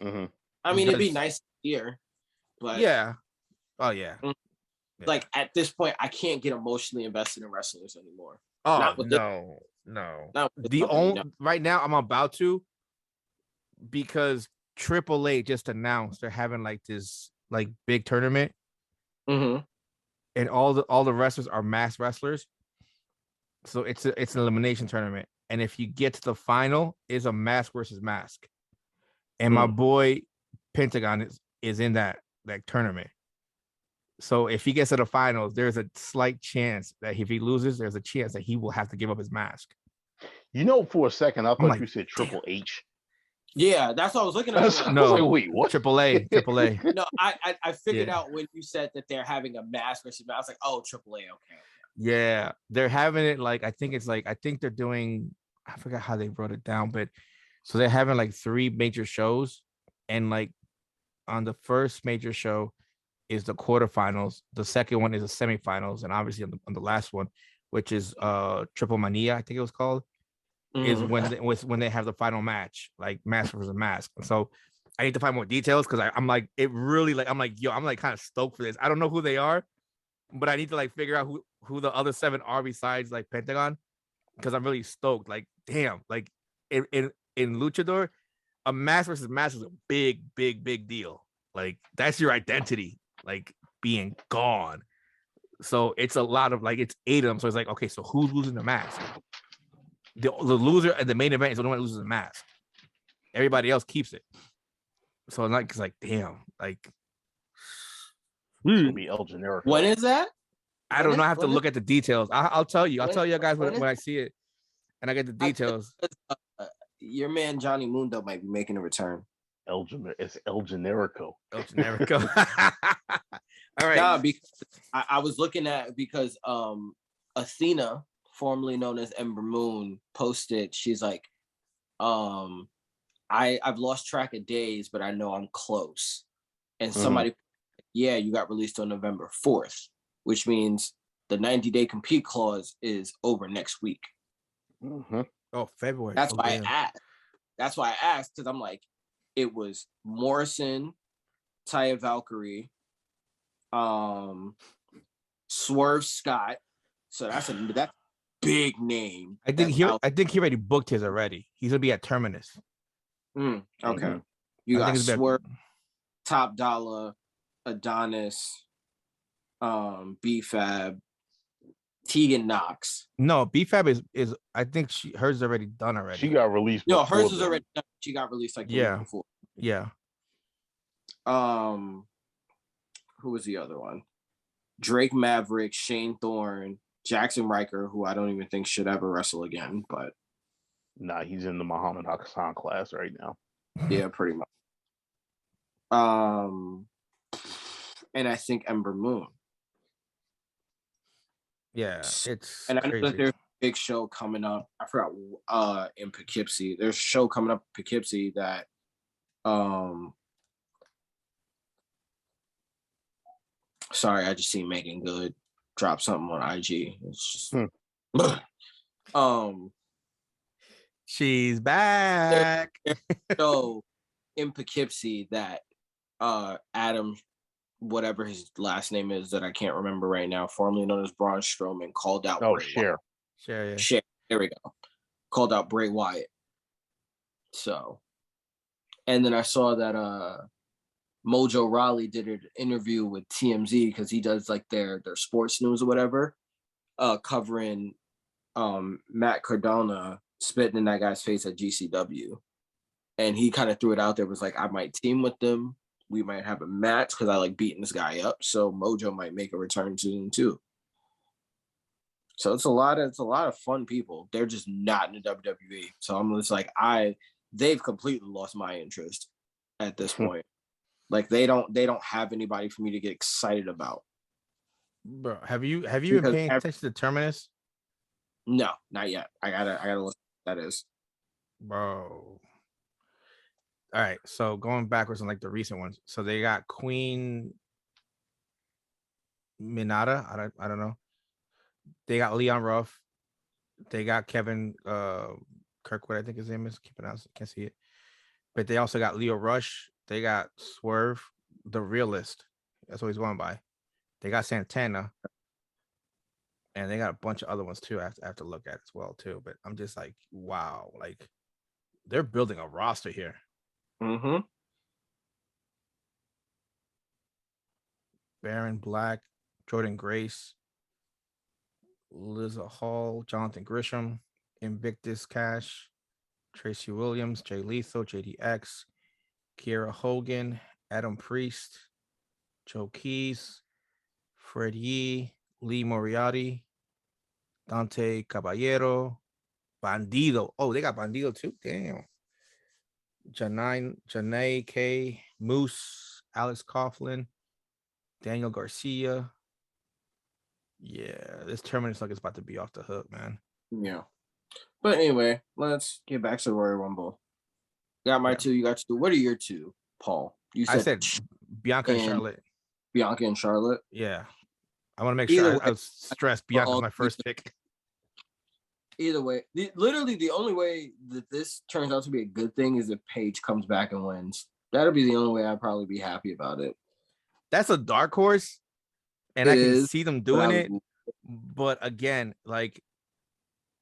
Mm-hmm. I mean, it'd be nice here, but yeah. Oh yeah. Like at this point, I can't get emotionally invested in wrestlers anymore. Oh no. The only right now I'm about to, because AAA just announced they're having like this like big tournament, and all the wrestlers are masked wrestlers. So it's an elimination tournament, and if you get to the final, it's a mask versus mask. And my boy Pentagon is in that tournament. So if he gets to the finals, there's a slight chance that if he loses, there's a chance that he will have to give up his mask. You know, for a second, I thought you said Triple H. Yeah, that's what I was looking at. No, like, wait, what? AAA. No, I figured out when you said that they're having a mask versus mask. I was like, oh, AAA, okay. Yeah, they're having it like I think they're doing. I forgot how they wrote it down, but so they're having like 3 major shows, and like on the first major show is the quarterfinals. The second one is the semifinals, and obviously on the last one, which is Triple Mania, I think it was called, is when they have the final match, like mask versus mask. And so I need to find more details because I'm like, it really like I'm like kind of stoked for this. I don't know who they are, but I need to like figure out who the other 7 are besides like Pentagon, because I'm really stoked. Like, damn, like in Luchador, a mask versus mask is a big deal. Like that's your identity, like being gone. So it's a lot of like, it's 8 of them. So it's like, okay, so who's losing the mask? The loser at the main event is the one who loses the mask. Everybody else keeps it. So like, it's like, damn, like it's gonna be El Generico. When is that? I don't know. I have to look at the details. I'll tell you. I'll tell you guys when I see it, and I get the details. Your man Johnny Mundo might be making a return. It's El Generico. El Generico. All right. Nah, because I was looking at because Athena, formerly known as Ember Moon, posted. She's like, I've lost track of days, but I know I'm close. And somebody, yeah, you got released on November 4th, which means the 90-day compete clause is over next week. Oh, February. That's why I asked. That's why I asked, because I'm like, it was Morrison, Taya Valkyrie, Swerve Scott. So that's a big name. I think he already booked his already. He's gonna be at Terminus. Okay. You got Swerve, Top Dollar, Adonis, B-Fab, Tegan Knox. No, B-Fab is I think hers is already done already. She got released. No, hers was already done. She got released like the week before. Yeah. Who was the other one? Drake Maverick, Shane Thorne, Jackson Riker, who I don't even think should ever wrestle again, but nah, he's in the Muhammad Hassan class right now. Yeah, pretty much. And I think Ember Moon. Yeah, it's and crazy. I know that there's a big show coming up. I forgot in Poughkeepsie. There's a show coming up in Poughkeepsie that sorry, I just seen Megan Good drop something on IG. It's just she's back. So in Poughkeepsie that Adam, whatever his last name is that I can't remember right now, formerly known as Braun Strowman, called out Cher. There we go. Called out Bray Wyatt. So, and then I saw that Mojo Rawley did an interview with TMZ because he does like their sports news or whatever, covering Matt Cardona spitting in that guy's face at GCW. And he kind of threw it out there, was like, I might team with them. We might have a match because I like beating this guy up. So Mojo might make a return soon too. So it's a lot of fun people. They're just not in the WWE. So I'm just like, they've completely lost my interest at this point. Like they don't have anybody for me to get excited about. Bro, have you been paying attention to Terminus? No, not yet. I gotta look what that is. Bro. All right, so going backwards on like the recent ones. So they got Queen Minata. I don't know. They got Leon Ruff. They got Kevin Kirkwood, I think his name is. Can't see it. But they also got Leo Rush. They got Swerve, the Realist. That's what he's going by. They got Santana. And they got a bunch of other ones too I have to look at as well too. But I'm just like, wow, like they're building a roster here. Mm-hmm. Baron Black, Jordan Grace, Liza Hall, Jonathan Grisham, Invictus Cash, Tracy Williams, Jay Lethal, JDX, Kiera Hogan, Adam Priest, Joe Keys, Fred Yee, Lee Moriarty, Dante Caballero, Bandido. Oh, they got Bandido too. Damn. Janae K, Moose, Alex Coughlin, Daniel Garcia. Yeah, this Terminus like it's about to be off the hook, man. Yeah. But anyway, let's get back to the Royal Rumble. Got my two, you got two. What are your two, Paul? I said Bianca and Charlotte. Bianca and Charlotte? Yeah. I want to make sure I was stressed. Bianca's my first pick. Either way, literally the only way that this turns out to be a good thing is if Paige comes back and wins. That'll be the only way I'd probably be happy about it. That's a dark horse, and I can see them doing it. But again, like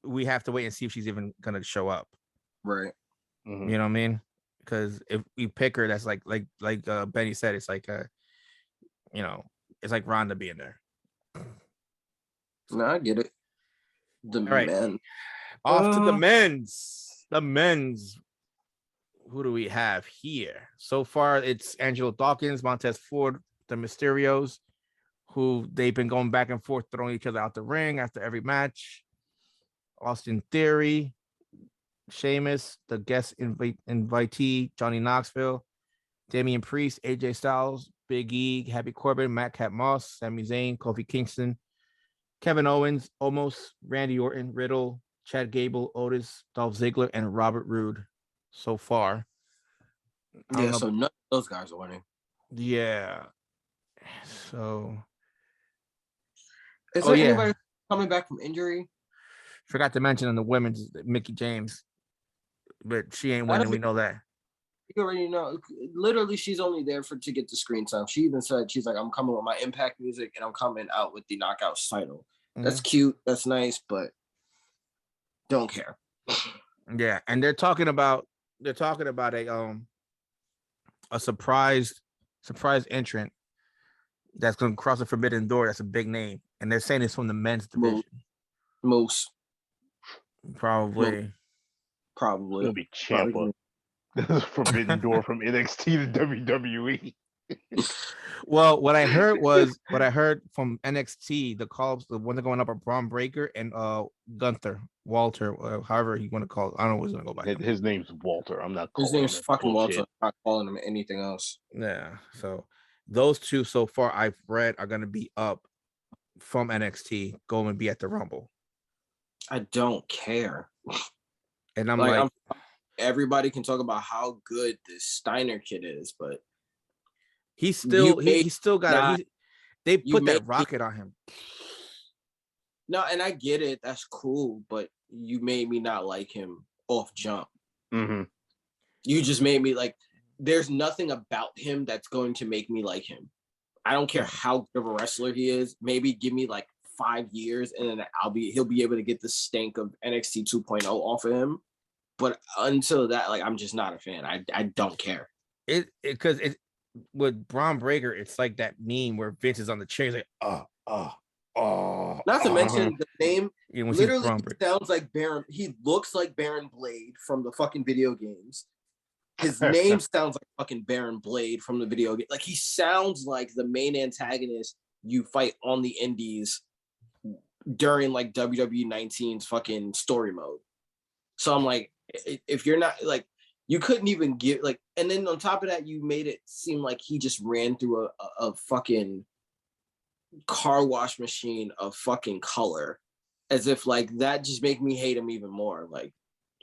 we have to wait and see if she's even gonna show up. Right. Mm-hmm. You know what I mean? Because if we pick her, that's like Benny said, it's like it's like Ronda being there. No, I get it. The men. Off to the men's. The men's. Who do we have here? So far, it's Angelo Dawkins, Montez Ford, the Mysterios, who they've been going back and forth, throwing each other out the ring after every match. Austin Theory, Sheamus, the guest invitee, Johnny Knoxville, Damien Priest, AJ Styles, Big E, Happy Corbin, Matt Cat Moss, Sami Zayn, Kofi Kingston, Kevin Owens, Omos, Randy Orton, Riddle, Chad Gable, Otis, Dolph Ziggler, and Robert Roode so far. Yeah, so none of those guys are winning. Yeah. So. Is there anybody coming back from injury? Forgot to mention on the women's, Mickie James. But she ain't winning, we know that. You already know. Literally, she's only there to get the screen time. She even said, she's like, I'm coming with my Impact music and I'm coming out with the Knockouts title. Mm-hmm. That's cute. That's nice, but don't care. Yeah, and they're talking about a surprise entrant that's going to cross the forbidden door. That's a big name, and they're saying it's from the men's division. Moose. Probably. It'll be Ciampa. Forbidden door from NXT to WWE. Well, what I heard from NXT, the one they're going up are Braun Breaker and Gunther Walter, however you want to call it. I don't know what's gonna go by. His name's Walter. I'm not calling his name's fucking bullshit. Walter. I'm not calling him anything else. Yeah. So those two so far I've read are gonna be up from NXT, go and be at the Rumble. I don't care. And I'm like everybody can talk about how good this Steiner kid is, but he's still got it. They put that rocket on him. No, and I get it. That's cool, but you made me not like him off jump. Mm-hmm. You just made me like. There's nothing about him that's going to make me like him. I don't care how good of a wrestler he is. Maybe give me like 5 years, and then he'll be able to get the stank of NXT 2.0 off of him. But until that, like, I'm just not a fan. I don't care. with Braun Breaker, it's like that meme where Vince is on the chair, he's like, Not to mention the name literally sounds like Baron. He looks like Baron Blade from the fucking video games. His name sounds like fucking Baron Blade from the video game. Like he sounds like the main antagonist you fight on the indies during like WWE 19's fucking story mode. So I'm like, if you're not like, you couldn't even give like, and then on top of that, you made it seem like he just ran through a fucking car wash machine of fucking color, as if like that just make me hate him even more. Like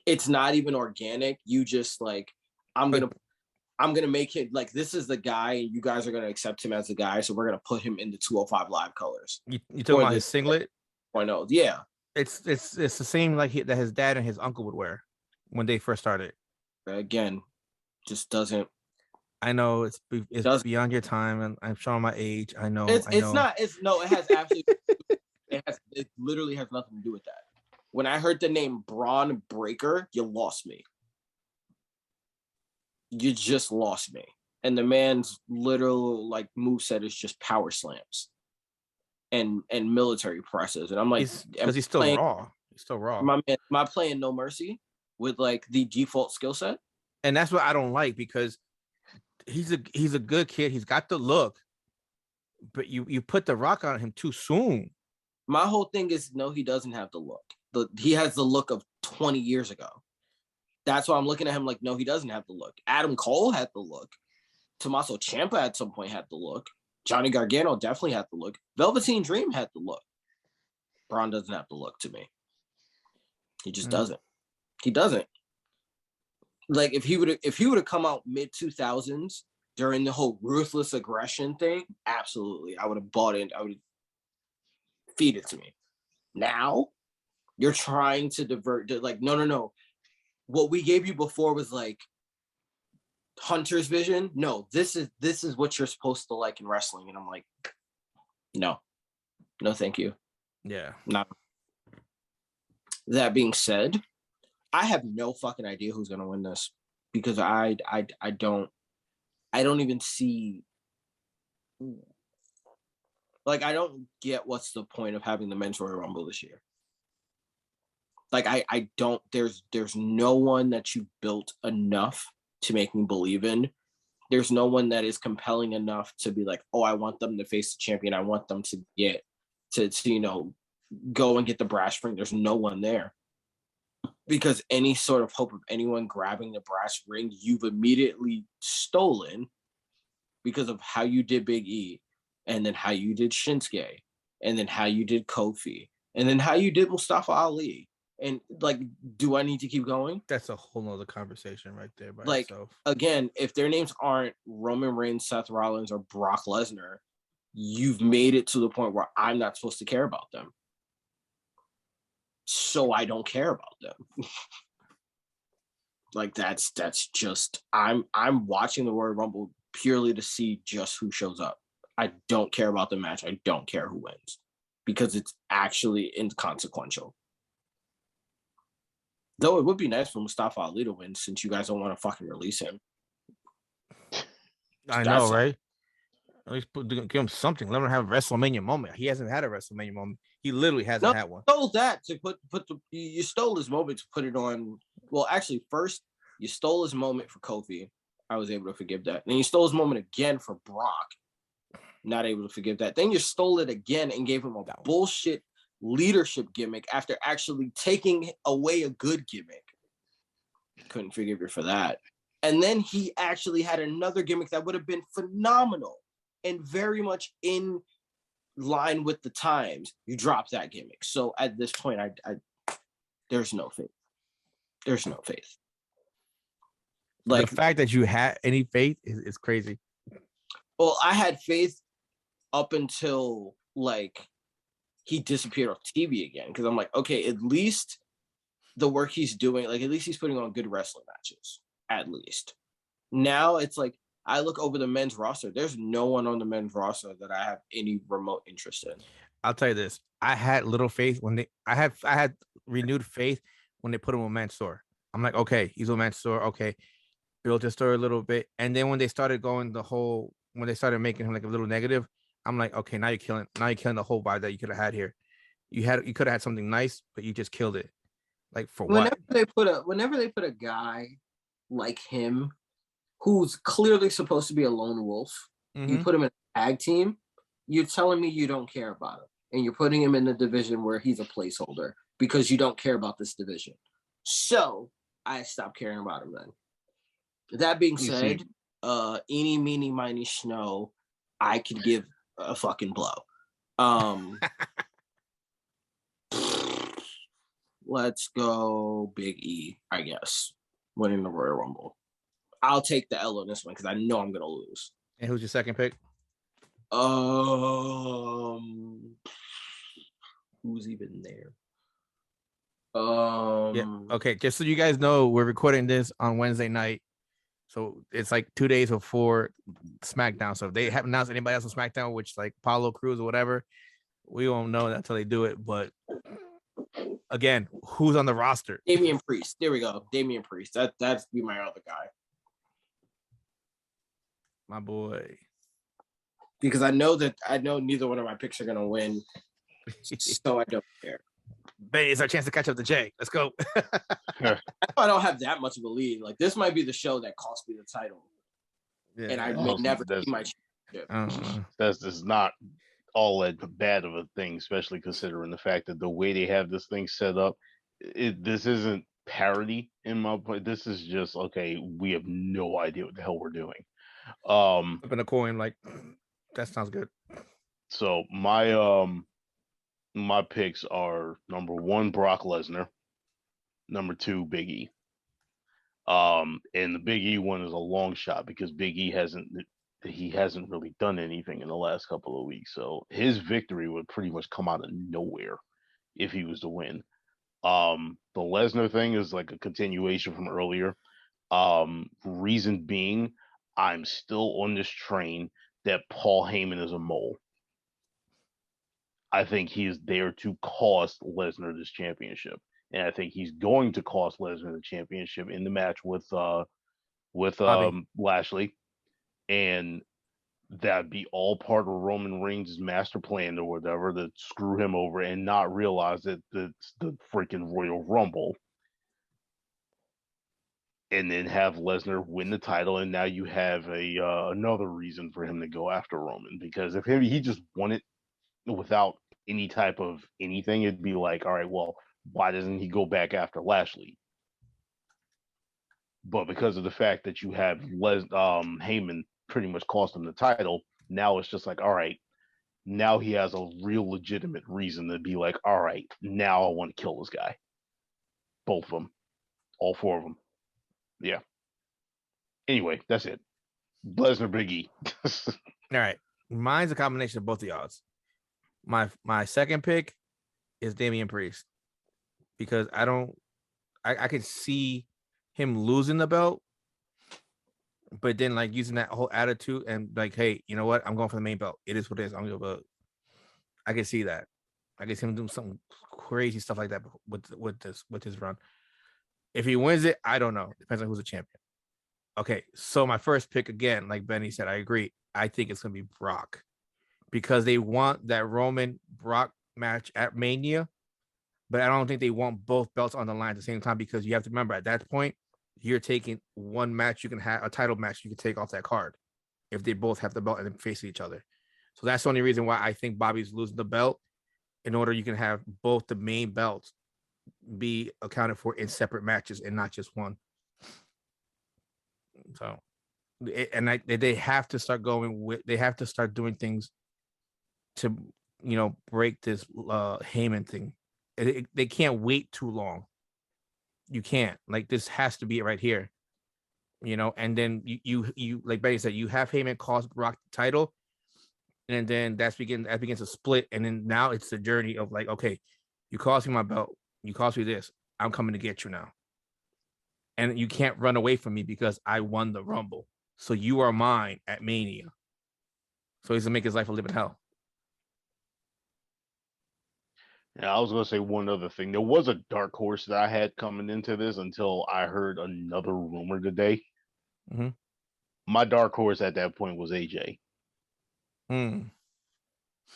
it's not even organic. You just like, I'm gonna make it like this is the guy, and you guys are gonna accept him as the guy, so we're gonna put him in the 205 Live colors. You talking about his singlet? I know, yeah. It's the same like that his dad and his uncle would wear when they first started. Again, just doesn't. I know it's beyond your time, and I'm showing my age. I know. It has absolutely. It literally has nothing to do with that. When I heard the name Braun Breaker, you lost me. You just lost me. And the man's literal like moveset is just power slams and military presses. And I'm like, because he's still raw. He's still raw. My man, am I playing No Mercy with like the default skill set? And that's what I don't like, because he's a good kid. He's got the look, but you put the rock on him too soon. My whole thing is no, he doesn't have the look. He has the look of 20 years ago. That's why I'm looking at him like, no, he doesn't have the look. Adam Cole had the look. Tommaso Ciampa at some point had the look. Johnny Gargano definitely had the look. Velveteen Dream had the look. Braun doesn't have the look to me. He just doesn't. He doesn't. Like if he would have come out mid 2000s during the whole ruthless aggression thing, absolutely, I would have bought in. I would feed it to me. Now you're trying to divert. Like no. What we gave you before was like Hunter's vision. No, this is what you're supposed to like in wrestling. And I'm like, no, thank you. Yeah. Not. That being said, I have no fucking idea who's gonna win this, because I don't even see, like, I don't get what's the point of having the men's Royal Rumble this year. Like I don't, there's no one that you built enough to make me believe in. There's no one that is compelling enough to be like, oh, I want them to face the champion. I want them to get to go and get the brass ring. There's no one there, because any sort of hope of anyone grabbing the brass ring, you've immediately stolen, because of how you did Big E, and then how you did Shinsuke, and then how you did Kofi, and then how you did Mustafa Ali. And like, do I need to keep going? That's a whole nother conversation right there by like itself. Again, if their names aren't Roman Reigns, Seth Rollins, or Brock Lesnar, you've made it to the point where I'm not supposed to care about them. So I don't care about them. Like that's just, I'm watching the Royal Rumble purely to see just who shows up. I don't care about the match. I don't care who wins, because it's actually inconsequential. Though it would be nice for Mustafa Ali to win, since you guys don't want to fucking release him. I know, right? At least give him something. Let him have a WrestleMania moment. He hasn't had a WrestleMania moment. He literally hasn't had one. Stole that to put you stole his moment to put it on. Well, actually, first you stole his moment for Kofi. I was able to forgive that. Then you stole his moment again for Brock. Not able to forgive that. Then you stole it again and gave him a bullshit leadership gimmick after actually taking away a good gimmick. Couldn't forgive you for that. And then he actually had another gimmick that would have been phenomenal and very much in line with the times. You dropped that gimmick. So at this point, I there's no faith. There's no faith. Like the fact that you had any faith is crazy. Well, I had faith up until like he disappeared off TV again, because I'm like, okay, at least the work he's doing, like at least he's putting on good wrestling matches. At least. Now it's like I look over the men's roster. There's no one on the men's roster that I have any remote interest in. I'll tell you this: I had little faith when I had renewed faith when they put him on Mansoor. I'm like, okay, he's on Mansoor. Okay, built his story a little bit, and then when they started when they started making him like a little negative, I'm like, okay, now you're killing the whole vibe that you could have had here. You could have had something nice, but you just killed it. Like for what? Whenever they put a guy like him, who's clearly supposed to be a lone wolf, you put him in a tag team, you're telling me you don't care about him. And you're putting him in the division where he's a placeholder because you don't care about this division. So I stopped caring about him then. That being said, eeny, meeny, miny, snow, I could give a fucking blow. Let's go Big E, I guess, winning the Royal Rumble. I'll take the L on this one because I know I'm gonna lose. And who's your second pick? Who's even there? Yeah. Okay. Just so you guys know, we're recording this on Wednesday night, so it's like 2 days before SmackDown. So if they haven't announced anybody else on SmackDown, which like Apollo Crews or whatever, we won't know that until they do it. But again, who's on the roster? Damien Priest. There we go. Damien Priest. That's be my other guy. My boy. Because I know neither one of my picks are gonna win, so I don't care. But it's our chance to catch up to Jay. Let's go. I don't have that much of a lead. Like this might be the show that cost me the title, and I may never see my championship. That's not all that bad of a thing, especially considering the fact that the way they have this thing set up, this isn't parody in my point. This is just okay. We have no idea what the hell we're doing. Flipping a coin, like that sounds good. So my picks are number 1, Brock Lesnar, number 2, Big E. And the Big E one is a long shot because Big E hasn't really done anything in the last couple of weeks. So his victory would pretty much come out of nowhere if he was to win. The Lesnar thing is like a continuation from earlier. Reason being, I'm still on this train that Paul Heyman is a mole. I think he is there to cost Lesnar this championship, and I think he's going to cost Lesnar the championship in the match with Lashley, and that'd be all part of Roman Reigns' master plan or whatever to screw him over and not realize that it's the freaking Royal Rumble, and then have Lesnar win the title, and now you have another reason for him to go after Roman, because if he just won it without any type of anything, it'd be like, all right, well, why doesn't he go back after Lashley? But because of the fact that you have Heyman pretty much cost him the title, now it's just like, all right, now he has a real legitimate reason to be like, all right, now I want to kill this guy. Both of them. All 4 of them. Yeah. Anyway, that's it. Lesnar, Big E. All right. Mine's a combination of both of y'all's. My second pick is Damien Priest, because I could see him losing the belt, but then like using that whole attitude and like, hey, you know what? I'm going for the main belt. It is what it is. I'm going to go. I can see that. I can see him doing some crazy stuff like that with this run. If he wins it, I don't know. Depends on who's the champion. Okay, so my first pick again, like Benny said, I agree. I think it's gonna be Brock, because they want that Roman Brock match at Mania, but I don't think they want both belts on the line at the same time, because you have to remember at that point you're taking one match you can have, a title match you can take off that card if they both have the belt and then face each other. So that's the only reason why I think Bobby's losing the belt, in order you can have both the main belts be accounted for in separate matches and not just one. So, they have to start they have to start doing things to, break this Heyman thing. They can't wait too long. You can't, like, this has to be it right here, and then you like Betty said, you have Heyman cost Brock the title, and then that begins to split, and then now it's the journey of like, okay, you cost me my belt, you cost me this, I'm coming to get you now, and you can't run away from me because I won the Rumble, so you are mine at Mania. So he's gonna make his life a living hell. Yeah, I was gonna say one other thing. There was a dark horse that I had coming into this until I heard another rumor today Mm-hmm. My dark horse at that point was AJ.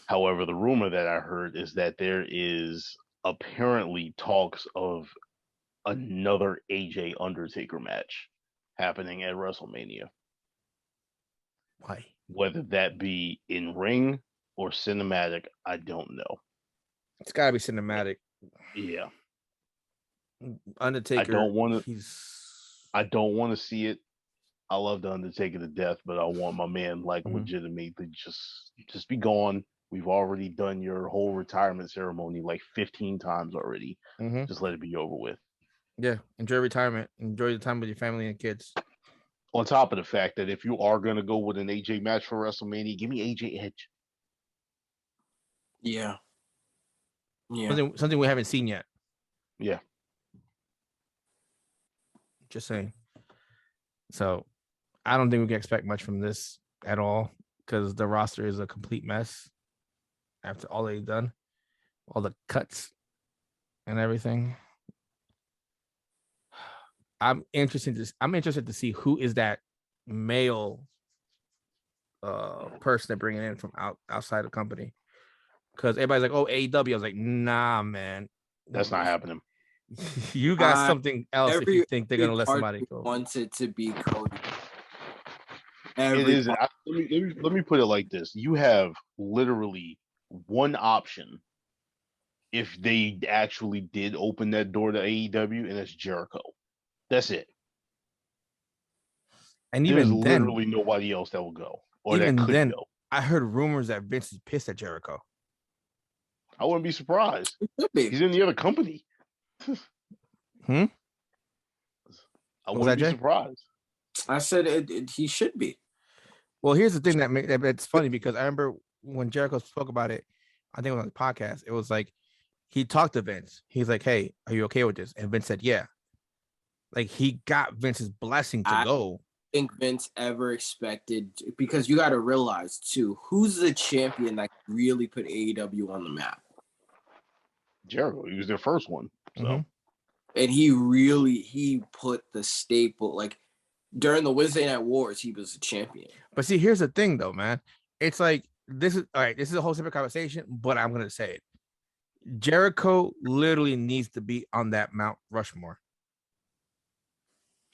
However, the rumor that I heard is that there is apparently talks of another AJ Undertaker match happening at WrestleMania. Why? Whether that be in ring or cinematic, I don't know. It's got to be cinematic. Yeah. Undertaker. I don't want to see it. I love the Undertaker to death, but I want my man legitimately just be gone. We've already done your whole retirement ceremony like 15 times already. Just let it be over with. Yeah, enjoy retirement. Enjoy the time with your family and kids. On top of the fact that if you are going to go with an AJ match for WrestleMania, give me AJ Edge. Yeah. Something we haven't seen yet. Yeah. Just saying. So I don't think we can expect much from this at all because the roster is a complete mess after all they've done, all the cuts and everything. I'm interested to see who is that male person they're bringing in from outside the company, because everybody's like, "Oh, AEW." I was like, "Nah, man, that's not happening." You got something else if you think they're gonna let somebody go. Wants it to be Cody. It is. Let me put it like this: you have literally one option if they actually did open that door to AEW, and it's Jericho. That's it. And there's even then, literally nobody else that will go, or even that could then, go. I heard rumors that Vince is pissed at Jericho. I wouldn't be surprised. He's in the other company. I wouldn't be surprised. I said he should be. Well, here's the thing that's funny, because I remember when Jericho spoke about it, I think it was on the podcast. It was like he talked to Vince. He's like, "Hey, are you okay with this?" And Vince said, "Yeah." Like he got Vince's blessing to go. I think Vince ever expected, because you got to realize too, who's the champion that really put AEW on the map? Jericho. He was their first one. So, and he put the staple, like during the Wednesday Night Wars, he was a champion. But see, here's the thing though, man. It's like this is all right. This is a whole separate conversation, but I'm gonna say it. Jericho literally needs to be on that Mount Rushmore.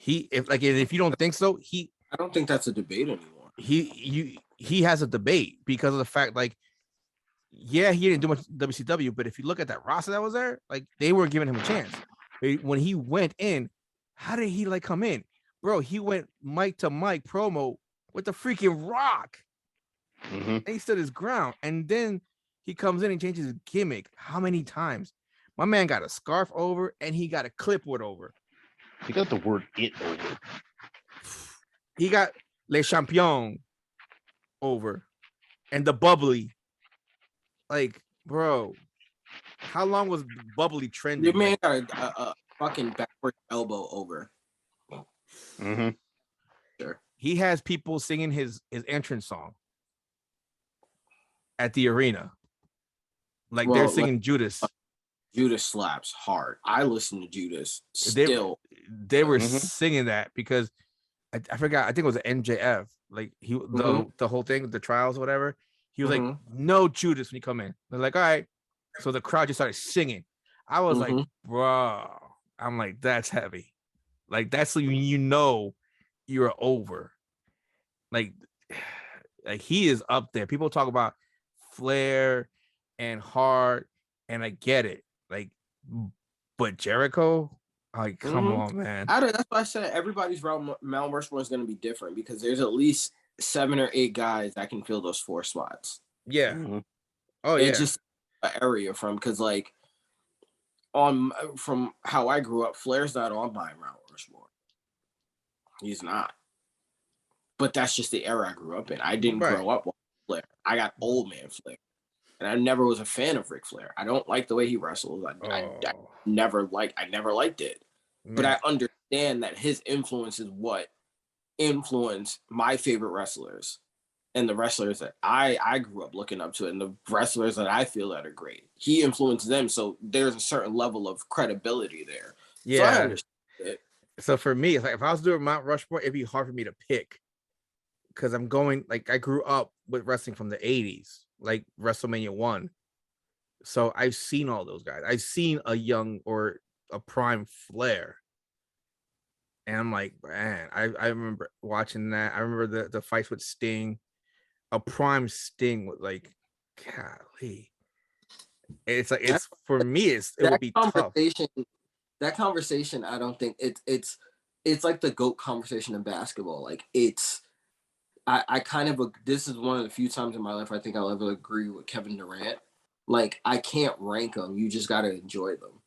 If you don't think so, I don't think that's a debate anymore. He has a debate because of the fact, like, yeah, he didn't do much WCW, but if you look at that roster that was there, like, they were giving him a chance. When he went in, how did he like come in? Bro, he went mic to mic promo with the freaking Rock. And he stood his ground. And then he comes in and changes his gimmick. How many times? My man got a scarf over and he got a clipboard over. He got the word "it" over. He got Les Champions over. And the bubbly. Like, bro, how long was bubbly trending? Your man got a fucking backward elbow over. Sure. He has people singing his entrance song at the arena. Like, they're singing Judas. Judas slaps hard. I listen to Judas still. They were singing that because I forgot. I think it was an MJF. Like the whole thing, the trials, whatever. He was like, "No Judas" when he come in. They're like, "All right." So the crowd just started singing. I was like, "Bro," I'm like, "That's heavy." Like, that's when you know you're over. Like he is up there. People talk about Flair and Hart, and I get it. Like, but Jericho, like, come on, man. That's why I said everybody's Mount Rushmore is going to be different, because there's at least 7 or 8 guys that can fill those 4 spots. Yeah. Oh, yeah. It's just an area because, like, from how I grew up, Flair's not on my Mount Rushmore. He's not. But that's just the era I grew up in. I didn't grow up with Flair. I got old man Flair. And I never was a fan of Ric Flair. I don't like the way he wrestles. I never liked it. Man. But I understand that his influence is what influenced my favorite wrestlers and the wrestlers that I grew up looking up to, and the wrestlers that I feel that are great. He influenced them, so there's a certain level of credibility there. Yeah. So I understand it. So for me, it's like if I was doing Mount Rushmore, it'd be hard for me to pick because I'm going like I grew up with wrestling from the 80s, like WrestleMania 1. So I've seen all those guys. I've seen a young or a prime Flair. And I'm like, man, I remember watching that. I remember the fights with Sting, a prime Sting with like, golly. It's like it's for me, it would be tough. That conversation, I don't think it's like the GOAT conversation in basketball. Like I kind of this is one of the few times in my life I think I'll ever agree with Kevin Durant. Like I can't rank them. You just gotta enjoy them.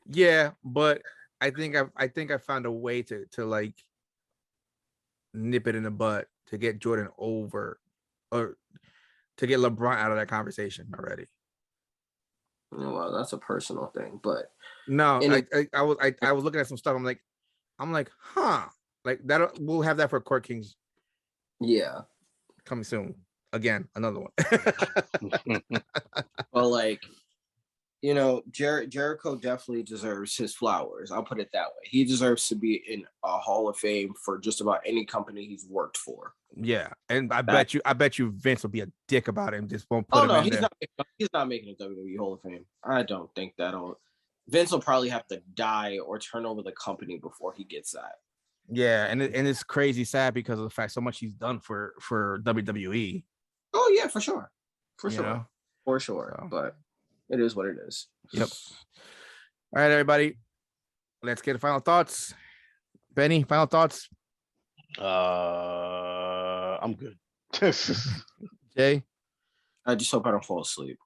Yeah, but I think I found a way to like nip it in the butt to get Jordan over or to get LeBron out of that conversation already. Well, that's a personal thing, but no, I was looking at some stuff. I'm like, huh? Like that we'll have that for Court Kings. Yeah, coming soon. Again, another one. Well, like, you know, Jericho definitely deserves his flowers. I'll put it that way. He deserves to be in a Hall of Fame for just about any company he's worked for. Yeah, and I bet you Vince will be a dick about it and just won't put him in there. He's not making a WWE Hall of Fame. I don't think that'll. Vince will probably have to die or turn over the company before he gets that. Yeah, and it's crazy sad because of the fact so much he's done for WWE. Oh yeah, for sure. So. But it is what it is. Yep. All right, everybody. Let's get final thoughts. Benny, final thoughts. I'm good. Jay, I just hope I don't fall asleep.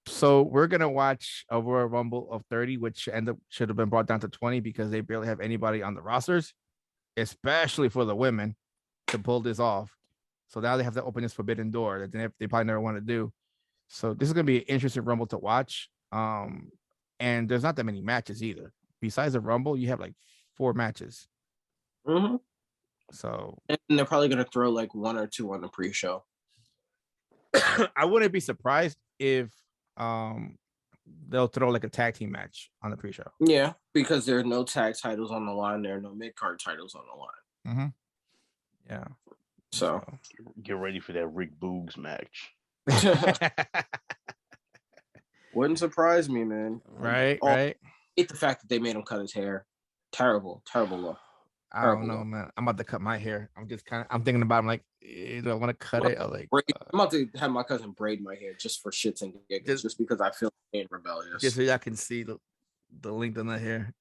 So we're gonna watch a Royal Rumble of 30, which should have been brought down to 20 because they barely have anybody on the rosters, especially for the women, to pull this off. So now they have to open this forbidden door that they probably never want to do. So this is gonna be an interesting Rumble to watch. And there's not that many matches either. Besides the Rumble, you have like 4 matches. Mm-hmm. So and they're probably gonna throw like 1 or 2 on the pre-show. I wouldn't be surprised if they'll throw like a tag team match on the pre-show. Yeah, because there are no tag titles on the line. There are no mid-card titles on the line. Mm-hmm. Yeah. So get ready for that Rick Boogs match. Wouldn't surprise me, man. Right. I hate the fact that they made him cut his hair. Terrible look. I don't know, man. I'm about to cut my hair. I'm thinking about. I'm like, do I want to cut it? I'm about to have my cousin braid my hair just for shits and giggles, just because I feel being rebellious. Just so y'all can see the length on the hair.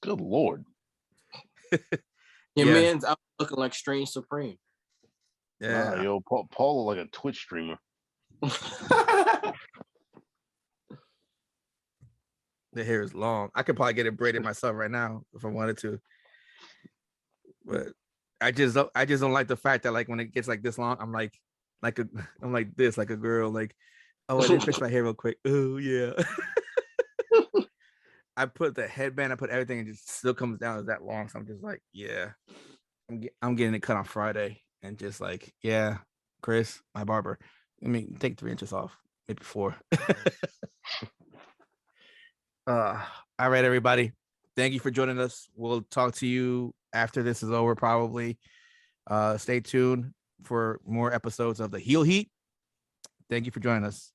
Good Lord. Your man's out looking like Strange Supreme. Yeah. Yo, Paul look like a Twitch streamer. The hair is long. I could probably get it braided myself right now if I wanted to. But I just don't like the fact that like when it gets like this long, I'm like this, like a girl, like, oh, I didn't fix my hair real quick. Oh yeah. I put the headband, I put everything, and just still comes down as that long. So I'm just like, yeah, I'm getting it cut on Friday, and just like, yeah, Chris, my barber, let me take 3 inches off, maybe 4. All right, everybody. Thank you for joining us. We'll talk to you after this is over, probably. Stay tuned for more episodes of the Heel Heat. Thank you for joining us.